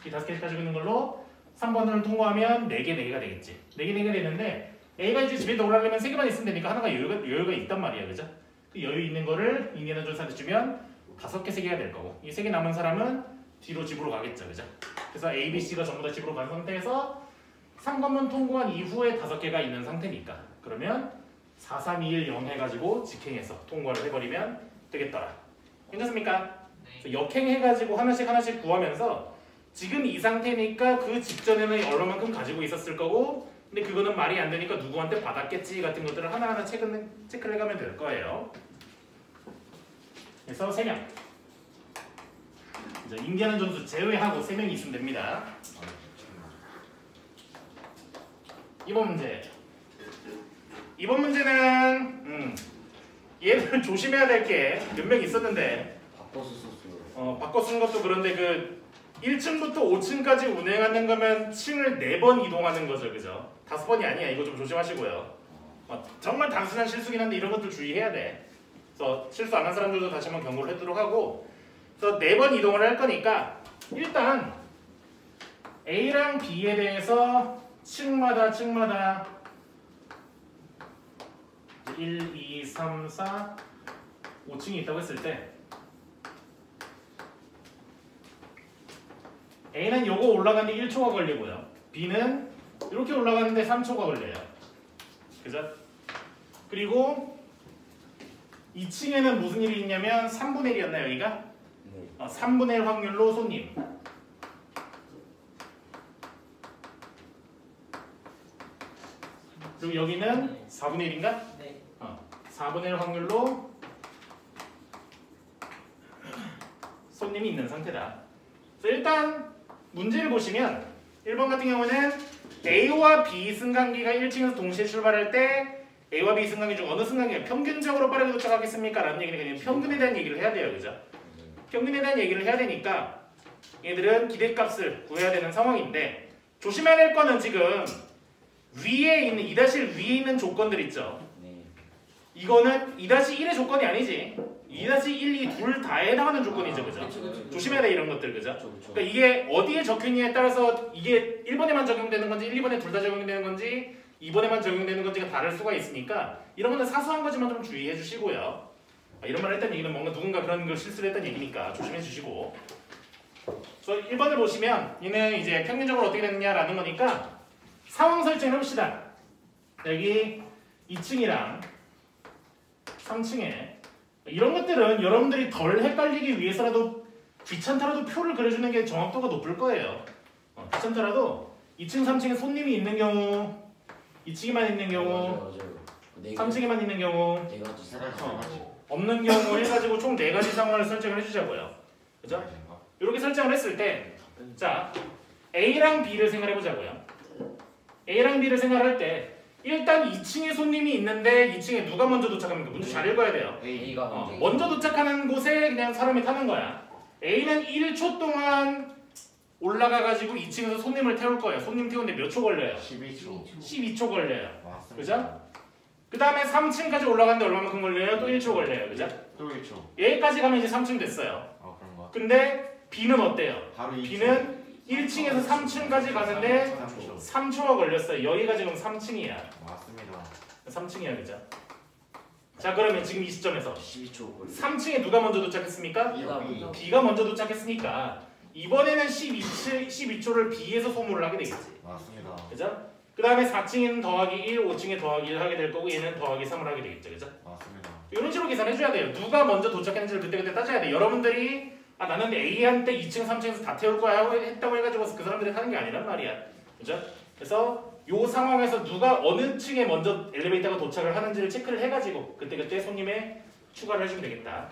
이 5개씩 가지고 있는 걸로 3번을 통과하면 4개가 되겠지. 4개가 되는데 A가 이제 집에 돌아가려면 3개만 있으면 되니까 하나가 여유가 있단 말이야. 그죠? 그 여유 있는 거를 인디애나 존스한테 주면 5개, 3개가 될 거고, 이 3개 남은 사람은 뒤로 집으로 가겠죠. 그죠? 그래서 A, B, C가 전부 다 집으로 간 상태에서 3관문 통과한 이후에 5개가 있는 상태니까, 그러면 4, 3, 2, 1, 0 해가지고 직행해서 통과를 해버리면 되겠더라. 괜찮습니까? 그래서 역행해가지고 하나씩 구하면서 지금 이 상태니까 그 직전에는 얼마만큼 가지고 있었을 거고 근데 그거는 말이 안 되니까 누구한테 받았겠지 같은 것들을 하나하나 체크를 해가면 될 거예요. 그래서 3명. 이제 인디아나 존스 제외하고 3명이 있으면 됩니다. 이번 문제. 이번 문제는 얘를 조심해야 될 게 몇 명 있었는데 바꿔서 썼어요. 바꿔 쓴 것도 그런데 그 1층부터 5층까지 운행하는 거면 층을 4번 이동하는 거죠, 그죠? 5번이 아니야. 이거 좀 조심하시고요. 정말 단순한 실수긴 한데 이런 것들 주의해야 돼. 그래서 실수 안 한 사람들도 다시 한번 경고를 해두도록 하고, 그래서 4번 이동을 할 거니까 일단 A랑 B에 대해서 층마다 1, 2, 3, 4, 5층이 있다고 했을 때 A는 요거 올라가는데 1초가 걸리고요. B는 이렇게 올라가는데 3초가 걸려요. 그죠? 그리고 2층에는 무슨 일이 있냐면 3분의 1이었나요, 여기가? 네. 3분의 1 확률로 손님. 그리고 여기는 4분의 1인가? 네. 4분의 1 확률로 손님이 있는 상태다. 그래서 일단 문제를 보시면 1번 같은 경우는 A와 B 승강기가 1층에서 동시에 출발할 때 A와 B 승강기 중 어느 승강기가 평균적으로 빠르게 도착하겠습니까? 라는 얘기는 그냥 평균에 대한 얘기를 해야 돼요. 그죠? 평균에 대한 얘기를 해야 되니까 얘들은 기대값을 구해야 되는 상황인데, 조심해야 될 거는 지금 위에 있는 2-1 위에 있는 조건들 있죠. 네. 이거는 2-1의 조건이 아니지. 2-1, 2 둘 다에 해당하는 조건이죠. 그죠? 조심해야 돼 이런 것들. 그죠? 그러니까 이게 어디에 적혀있냐에 따라서 이게 1번에만 적용되는 건지 1, 2번에 둘 다 적용되는 건지 2번에만 적용되는 건지가 다를 수가 있으니까 이런 거는 사소한 거지만 좀 주의해 주시고요. 이런 말 했다는 얘기는 뭔가 누군가 그런 걸 실수를 했다는 얘기니까 조심해 주시고, 그래서 1번을 보시면 얘는 이제 평균적으로 어떻게 됐느냐라는 거니까 상황 설정을 해봅시다. 여기 2층이랑 3층에 이런 것들은 여러분들이 덜 헷갈리기 위해서라도 귀찮더라도 표를 그려주는 게 정확도가 높을 거예요. 귀찮더라도 2층, 3층에 손님이 있는 경우, 2층에만 있는 경우, 맞아요. 3층에만 있는 경우, 네 가지 세 가지, 세 가지. 없는 경우 해가지고 총 4가지 상황을 설정을 해주자고요. 그죠? 이렇게 설정을 했을 때, 자, A랑 B를 생각해보자고요. A랑 B를 생각할 때 일단 2층에 손님이 있는데 2층에 누가 먼저 도착합니까? 문제 잘 읽어야 돼요. A가 먼저 도착하는 곳에 그냥 사람이 타는 거야. A는 1초 동안 올라가가지고 2층에서 손님을 태울 거예요. 손님 태우는데 몇 초 걸려요? 12초. 12초 걸려요. 맞습니다. 그죠? 그 다음에 3층까지 올라가는데 얼마만큼 걸려요? 또 1초 걸려요. 그죠? 또 1초. 여기까지 가면 이제 3층 됐어요. 그런가? 근데 B는 어때요? 바로 2초. B는 1층에서 3층까지 가는데 3초. 3초가 걸렸어요. 여기가 지금 3층이야. 맞습니다. 3층이야. 그죠? 자, 그러면 지금 이 시점에서 12초 걸려. 3층에 누가 먼저 도착했습니까? B가 먼저 도착했으니까 이번에는 12초를 B에서 소모를 하게 되겠지. 맞습니다. 그죠? 그 다음에 4층에는 더하기 1, 5층에 더하기 1 하게 될 거고 얘는 더하기 3을 하게 되겠죠. 그죠? 맞습니다. 이런 식으로 계산해줘야 돼요. 누가 먼저 도착했는지를 그때그때 따져야 돼요. 여러분들이 나는 A한테 2층, 3층에서 다 태울 거야 하고 했다고 해가지고 그 사람들이 하는 게 아니란 말이야. 그죠? 그래서 요 상황에서 누가 어느 층에 먼저 엘리베이터가 도착을 하는지를 체크를 해가지고 그때그때 손님에 추가를 해주면 되겠다.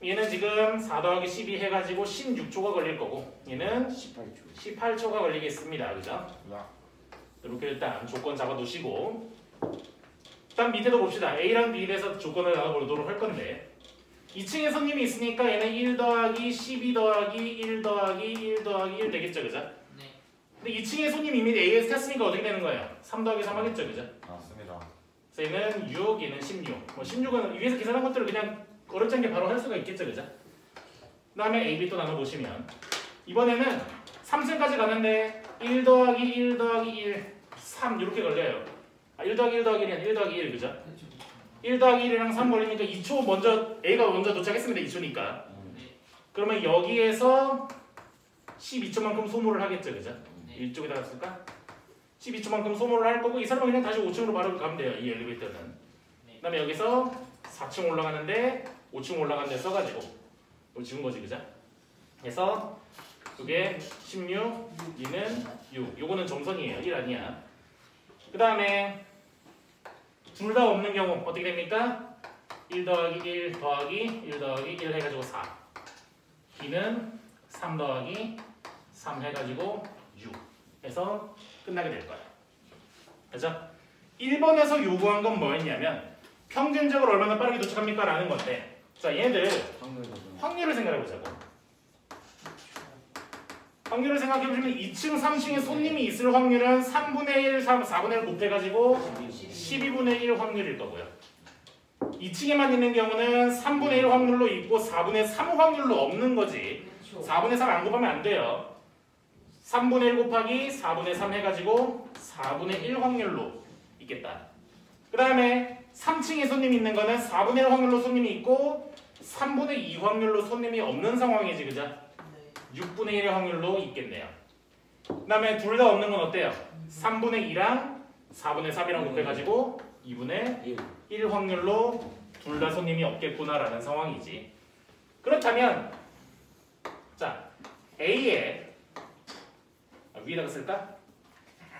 얘는 지금 4 더하기 12 해가지고 16초가 걸릴 거고 얘는 18초가 걸리겠습니다. 그죠? 야. 이렇게 일단 조건 잡아 놓으시고, 일단 밑에도 봅시다. A랑 B에 대해서 조건을 나눠보도록 할 건데 2층에 손님이 있으니까 얘는 1 더하기 12 더하기 1 더하기 1 더하기 1 되겠죠. 그죠? 네. 근데 2층에 손님이 이미 A에서 탔으니까 어떻게 되는 거예요? 3 더하기 3 하겠죠. 그죠? 맞습니다. 그래서 얘는 6, 얘는 16. 뭐 16은 위에서 계산한 것들을 그냥 어렵지 않게 바로 할 수가 있겠죠. 그죠? 그 다음에 A, B 또 나눠보시면 이번에는 3층까지 가는데 1 더하기 1 더하기 1, 3 이렇게 걸려요. 1 더하기 1 더하기 1이 아니라 1 더하기 1. 그죠? 1 더하기 1이랑 3 걸리니까 2초 먼저 A가 먼저 도착했습니다. 2초니까. 그러면 여기에서 12초만큼 소모를 하겠죠. 그죠? 이쪽에다가 쓸까? 12초만큼 소모를 할 거고 이 사람은 그냥 다시 5층으로 바로 가면 돼요. 이 엘리베이터는. 그 다음에 여기서 4층 올라가는데 5층 올라가는 데 써가지고 이거 지운 거지. 그죠? 그래서 이게 16, 얘는 6. 요거는 점선이에요. 1 아니야. 그 다음에 둘 다 없는 경우 어떻게 됩니까? 1 더하기 1 더하기 1 더하기 1 해가지고 4. B는 3 더하기 3 해가지고 6 해서 끝나게 될 거예요. 그죠? 1번에서 요구한 건 뭐였냐면 평균적으로 얼마나 빠르게 도착합니까? 라는 건데 자 얘들 확률을 생각해보자고. 확률을 생각해보시면 2층, 3층에 손님이 있을 확률은 3분의 1, 4분의 1 곱해가지고 12분의 1 확률일 거고요. 2층에만 있는 경우는 3분의 1 확률로 있고 4분의 3 확률로 없는 거지. 4분의 3 안 곱하면 안 돼요. 3분의 1 곱하기 4분의 3 해가지고 4분의 1 확률로 있겠다. 그 다음에 3층에 손님이 있는 거는 4분의 1 확률로 손님이 있고 3분의 2 확률로 손님이 없는 상황이지, 그죠? 6분의 1의 확률로 있겠네요. 그 다음에 둘 다 없는 건 어때요? 3분의 2랑 4분의 3이랑 곱해가지고 2분의 1 확률로 둘 다 손님이 없겠구나라는 상황이지. 그렇다면 자 A에 위에다가 쓸까?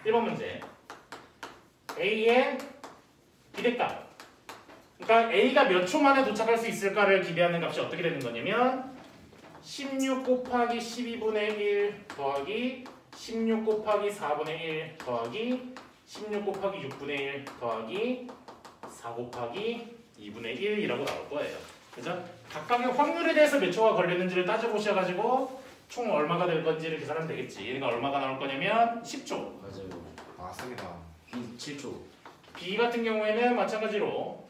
1번 문제 A의 기대값, 그러니까 A가 몇 초 만에 도착할 수 있을까를 기대하는 값이 어떻게 되는 거냐면 16 곱하기 12분의 1 더하기 16 곱하기 4분의 1 더하기 16 곱하기 6분의 1 더하기 4 곱하기 2분의 1이라고 나올 거예요. 그죠? 각각의 확률에 대해서 몇 초가 걸렸는지를 따져보셔가지고 총 얼마가 될 건지를 계산하면 되겠지. 얘가 얼마가 나올 거냐면 10초. 맞아요. 맞습니다. 7초. B 같은 경우에는 마찬가지로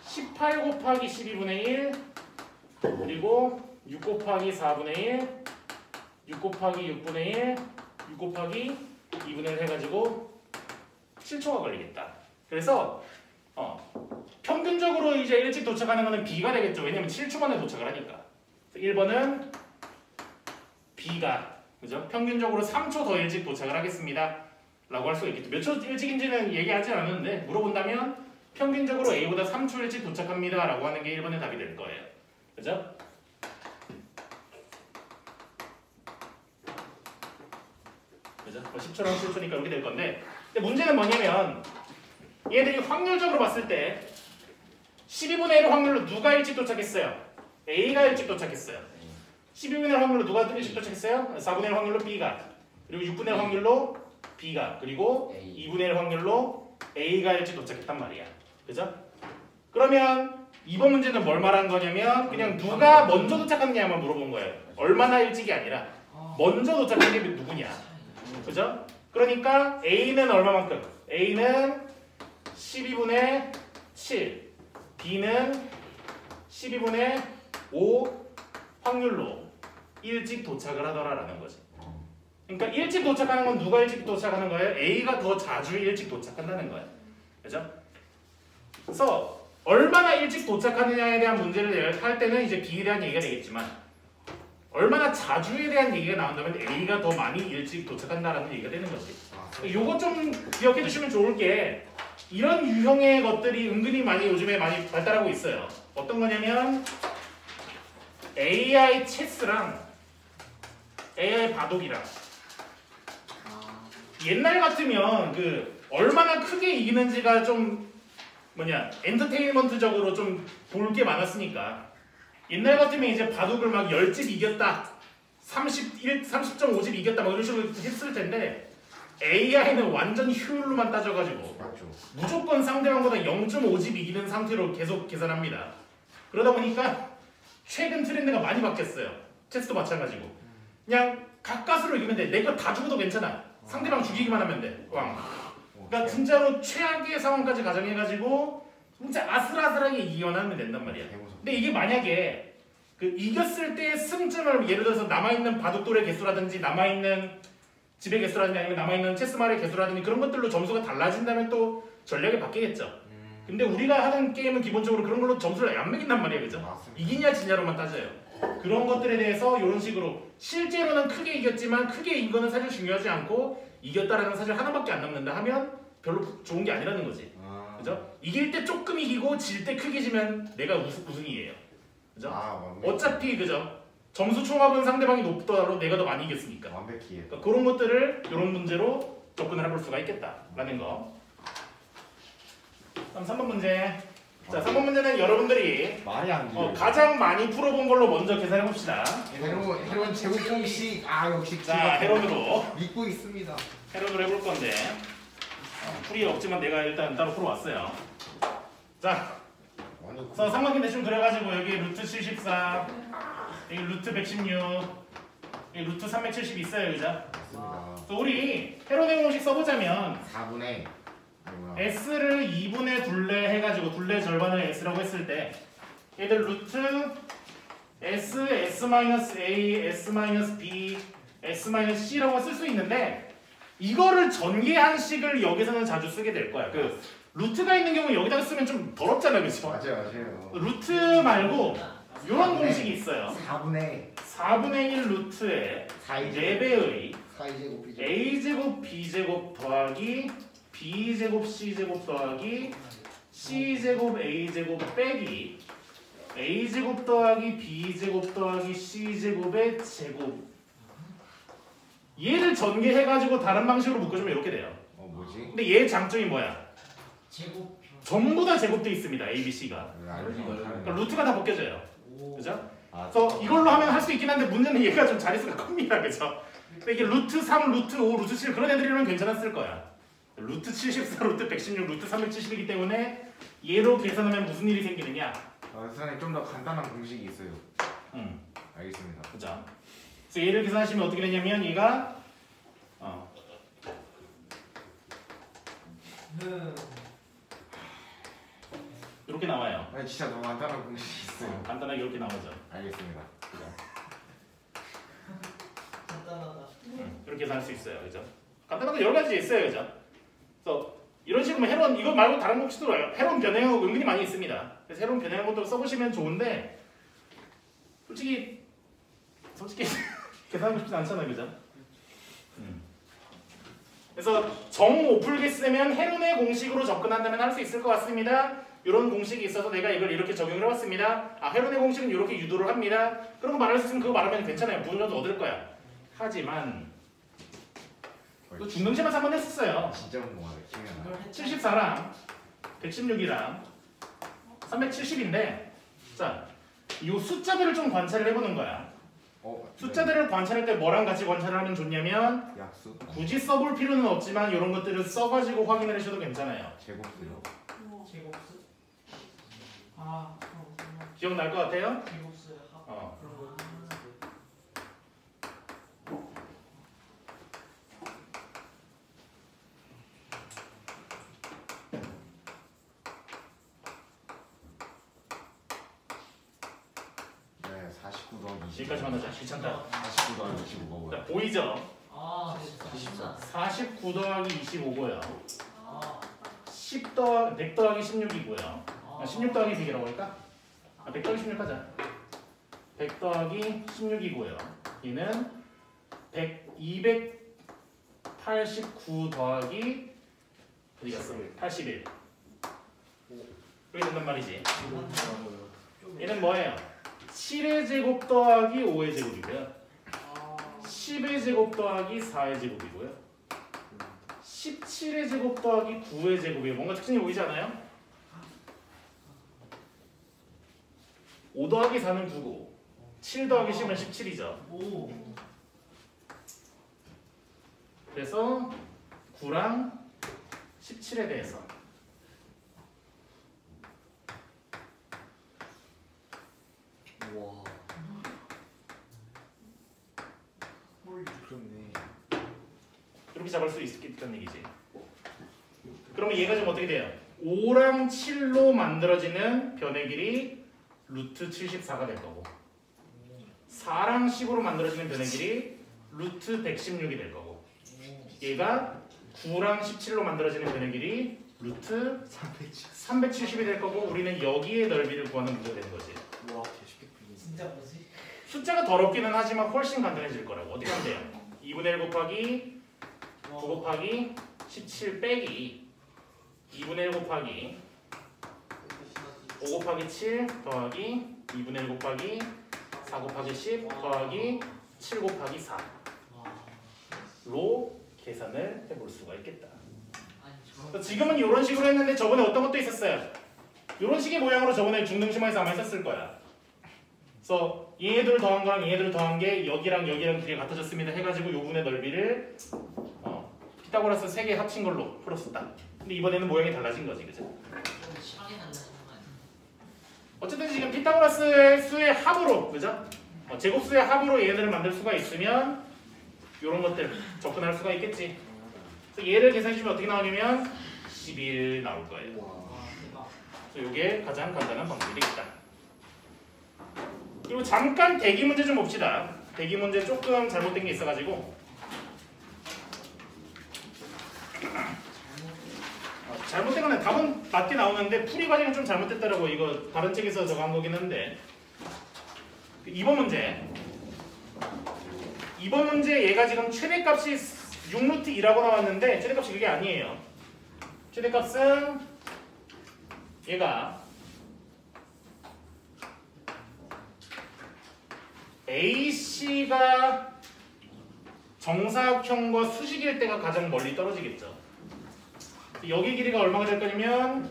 18 곱하기 12분의 1 그리고 6 곱하기 4분의 1 6 곱하기 6분의 1 6 곱하기 2분의 1 해가지고 7초가 걸리겠다. 그래서 평균적으로 이제 일찍 도착하는 거는 B가 되겠죠. 왜냐면 7초 만에 도착을 하니까. 1번은 B가 그죠? 평균적으로 3초 더 일찍 도착을 하겠습니다. 라고 할 수가 있겠죠. 몇 초 일찍인지는 얘기하지 않았는데 물어본다면 평균적으로 A보다 3초 일찍 도착합니다. 라고 하는 게 1번의 답이 될 거예요. 그죠? 그죠? 10초랑 7초니까 이렇게 될 건데 근데 문제는 뭐냐면 얘들이 확률적으로 봤을 때 12분의 1 확률로 누가 일찍 도착했어요? A가 일찍 도착했어요. 12분의 1 확률로 누가 일찍 도착했어요? 4분의 1 확률로 B가, 그리고 6분의 1 확률로 B가, 그리고 2분의 1 확률로 A가 일찍 도착했단 말이야. 그죠? 그러면 이번 문제는 뭘 말한 거냐면 그냥 누가 먼저 도착했냐만 물어본 거예요. 얼마나 일찍이 아니라 먼저 도착한 게 누구냐. 그죠? 그러니까 A는 얼마만큼? A는 12분의 7, B는 12분의 5 확률로 일찍 도착을 하더라라는 거지. 그러니까 일찍 도착하는 건 누가 일찍 도착하는 거예요? A가 더 자주 일찍 도착한다는 거예요. 그죠? 그래서 얼마나 일찍 도착하느냐에 대한 문제를 할 때는 이제 B에 대한 얘기가 되겠지만 얼마나 자주에 대한 얘기가 나온다면 A가 더 많이 일찍 도착한다라는 얘기가 되는 거지. 요거 좀 기억해 두시면 좋을 게 이런 유형의 것들이 은근히 많이 요즘에 많이 발달하고 있어요. 어떤 거냐면 AI 체스랑 AI 바둑이랑 옛날 같으면 그 얼마나 크게 이기는지가 좀 엔터테인먼트적으로 좀 볼 게 많았으니까 옛날 같으면 이제 바둑을 막 10집 이겼다 30.5집 이겼다 막 이런 식으로 했을 텐데 AI는 완전 효율로만 따져가지고 맞죠. 무조건 상대방보다 0.5집 이기는 상태로 계속 계산합니다. 그러다 보니까 최근 트렌드가 많이 바뀌었어요. 체스도 마찬가지고 그냥 가까스로 이기면 돼. 내 거 다 죽어도 괜찮아. 상대방 죽이기만 하면 돼. 그러니까 진짜로 최악의 상황까지 가정해가지고 진짜 아슬아슬하게 이겨나면 된단 말이야. 근데 이게 만약에 그 이겼을 때 승점을 예를 들어서 남아있는 바둑돌의 개수라든지 남아있는 집의 개수라든지 아니면 남아있는 체스말의 개수라든지 그런 것들로 점수가 달라진다면 또 전략이 바뀌겠죠. 근데 우리가 하는 게임은 기본적으로 그런 걸로 점수를 안 매긴단 말이에요. 그죠? 맞습니다. 이기냐 지냐로만 따져요. 그런 것들에 대해서 이런 식으로 실제로는 크게 이겼지만 크게 이긴 거는 사실 중요하지 않고 이겼다라는 사실 하나밖에 안 남는다 하면 별로 좋은 게 아니라는 거지. 그죠? 이길 때 조금 이기고 질 때 크게 지면 내가 우승이에요. 그죠? 어차피 그죠? 점수 총합은 상대방이 높더라도 내가 더 많이 이겼으니까. 완벽히. 그러니까 그런 것들을 이런 문제로 접근을 해볼 수가 있겠다라는 거 그럼 3번 문제. 자, 3번 문제는 여러분들이 말이 안 돼요. 가장 많이 풀어본 걸로 먼저 계산해 봅시다. 헤론 제곱 공식 역시 자, 제가 헤론으로 믿고 있습니다. 헤론으로 해볼 건데 풀이 없지만 내가 일단 따로 풀어왔어요. 자, 그래서 삼각형 대충 그려가지고 여기 루트 74, 여기 루트 116, 여기 루트 370 있어요, 그죠? 맞습니다. 그래서 우리 헤론의 공식 써보자면 4분의 S를 2분의 둘레 해가지고 둘레 절반을 S라고 했을 때 얘들 루트 S, S-A, S-B, S-C라고 쓸 수 있는데 이거를 전개한 식을 여기서는 자주 쓰게 될 거야. 그 루트가 있는 경우 여기다가 쓰면 좀 더럽잖아, 그렇죠? 맞아요. 루트 말고 이런 공식이 있어요. 4분의 1 루트에 4배의 A제곱 B제곱 더하기 B제곱 C제곱 더하기 C제곱 A제곱 빼기 A제곱 더하기 B제곱 더하기 C제곱의 제곱. 얘를 전개해가지고 다른 방식으로 묶어주면 이렇게 돼요. 뭐지? 근데 얘 장점이 뭐야? 제곱. 전부 다 제곱돼 있습니다. A, B, C가. 그러니까 루트가 다 벗겨져요. 그죠? 그래서 이걸로 하면 할 수 있긴 한데 문제는 얘가 좀 자릿수가 큽니다. 그죠? 근데 이게 루트 3, 루트 5, 루트 7 그런 애들이면 괜찮았을 거야. 루트 74, 루트 116, 루트 370이기 때문에 얘로 계산하면 무슨 일이 생기느냐? 선생님 좀 더 간단한 공식이 있어요. 알겠습니다. 그죠? 그래서 얘를 계산하시면 어떻게 되냐면 얘가 이렇게 나와요. 아니 진짜 너무 간단한 공식이 있어요. 간단하게 이렇게 나오죠. 알겠습니다. 간단하다. 이렇게 계산할 수 있어요. 그죠? 간단한 거 여러 가지 있어요. 그죠? 그래서 이런 식으로 헤론 이거 말고 다른 공식도 헤론 변형하고 은근히 많이 있습니다. 그래서 헤론 변형한 것도 써보시면 좋은데 솔직히 계산하고 싶지 않잖아요. 그죠? 그래서 정 못 풀게 쓰면 헤론의 공식으로 접근한다면 할 수 있을 것 같습니다. 이런 공식이 있어서 내가 이걸 이렇게 적용을 해봤습니다. 헤론의 공식은 이렇게 유도를 합니다. 그런 거 말할 수 있으면 그거 말하면 괜찮아요. 무조건 얻을 거야. 하지만 또 중등심에서 한번 했었어요. 진짜 궁금하다. 기억이 안 나. 74랑 116이랑 370인데 자, 이 숫자들을 좀 관찰을 해보는 거야. 숫자들을 관찰할 때 뭐랑 같이 관찰을 하면 좋냐면 약수? 굳이 써볼 필요는 없지만 이런 것들을 써가지고 확인을 하셔도 괜찮아요. 제곱수요. 제곱수. 기억날 것 같아요? 제곱수의 합. 그런 거. 네, 49 더하기 25. 여기까지만 하자. 귀찮다. 49 더하기 25가 뭐야? 자, 보이죠? 진짜. 49 더하기 25고요. 100 더하기 16이고요. 16 더하기 100이라고 할까? 100 더하기 16 하자. 100 더하기 16이고요. 얘는 289 더하기 어디 갔어? 81. 이렇게 된단 말이지. 얘는 뭐예요? 7의 제곱 더하기 5의 제곱이고요. 10의 제곱 더하기 4의 제곱이고요. 17의 제곱 더하기 9의 제곱이에요. 뭔가 특징이 보이지 않아요? 5 더하기 4는 9고 7 더하기 10은 17이죠. 그래서 9랑 17에 대해서 와. 그렇네. 이렇게 잡을 수 있겠다는 얘기지. 그러면 얘가 좀 어떻게 돼요? 5랑 7로 만들어지는 변의 길이 루트 74가 될 거고 4랑 10으로 만들어지는 변의 길이 루트 116이 될 거고 얘가 9랑 17로 만들어지는 변의 길이 루트 370이 될 거고 우리는 여기의 넓이를 구하는 문제가 되는 거지. 와, 개쉽게 풀리네. 진짜 뭐지? 숫자가 더럽기는 하지만 훨씬 간단해질 거라고. 어떻게 하면 돼요? 2분의 1 곱하기 9 곱하기 17 빼기 2분의 1 곱하기 5 곱하기 7 더하기 2분의 1 곱하기 4 곱하기 10 더하기 7 곱하기 4로 계산을 해볼 수가 있겠다. 지금은 이런 식으로 했는데 저번에 어떤 것도 있었어요. 이런 식의 모양으로 저번에 중등심화에서 아마 했었을 거야. 그래서 얘들 더한 거랑 얘들 더한 게 여기랑 여기랑 길이가 같아졌습니다 해가지고 요 분의 넓이를 피타고라스 3개 합친 걸로 풀었었다. 근데 이번에는 모양이 달라진 거지, 그죠? 심하게 달라지는 거 아니야? 어쨌든 지금 피타고라스의 수의 합으로, 그죠? 제곱수의 합으로 얘들을 만들 수가 있으면 이런 것들 접근할 수가 있겠지. 그래서 얘를 계산해주면 어떻게 나오냐면 11 나올 거예요. 와 대박. 그래서 이게 가장 간단한 방법이 되겠다. 그리고 잠깐 대기 문제 좀 봅시다. 대기 문제 조금 잘못된 게 있어가지고 잘못된 거는 답은 맞게 나오는데 풀이 과정이 좀 잘못됐더라고. 이거 다른 책에서 저거 한 거긴 한데 2번 문제 얘가 지금 최대값이 6루트 2라고 나왔는데 최대값이 그게 아니에요. 최대값은 얘가 AC가 정사각형과 수직일 때가 가장 멀리 떨어지겠죠. 여기 길이가 얼마가 될 거냐면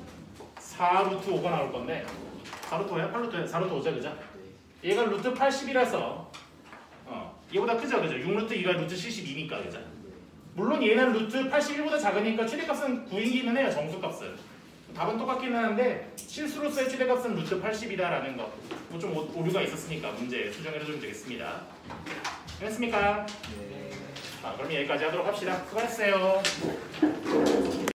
4루트 5가 나올 건데 4루트 5야? 8루트 4루트 5죠, 그죠? 얘가 루트 80이라서 얘보다 크죠, 그죠? 6루트 2가 루트 72니까, 그죠? 물론 얘는 루트 81보다 작으니까 최대값은 9이기는 해요, 정수값은. 답은 똑같기는 한데 실수로서의 최대값은 루트 80이다라는 거. 뭐 좀 오류가 있었으니까 문제 수정해 주면 되겠습니다. 됐습니까? 네. 그럼 여기까지 하도록 합시다. 수고하셨어요.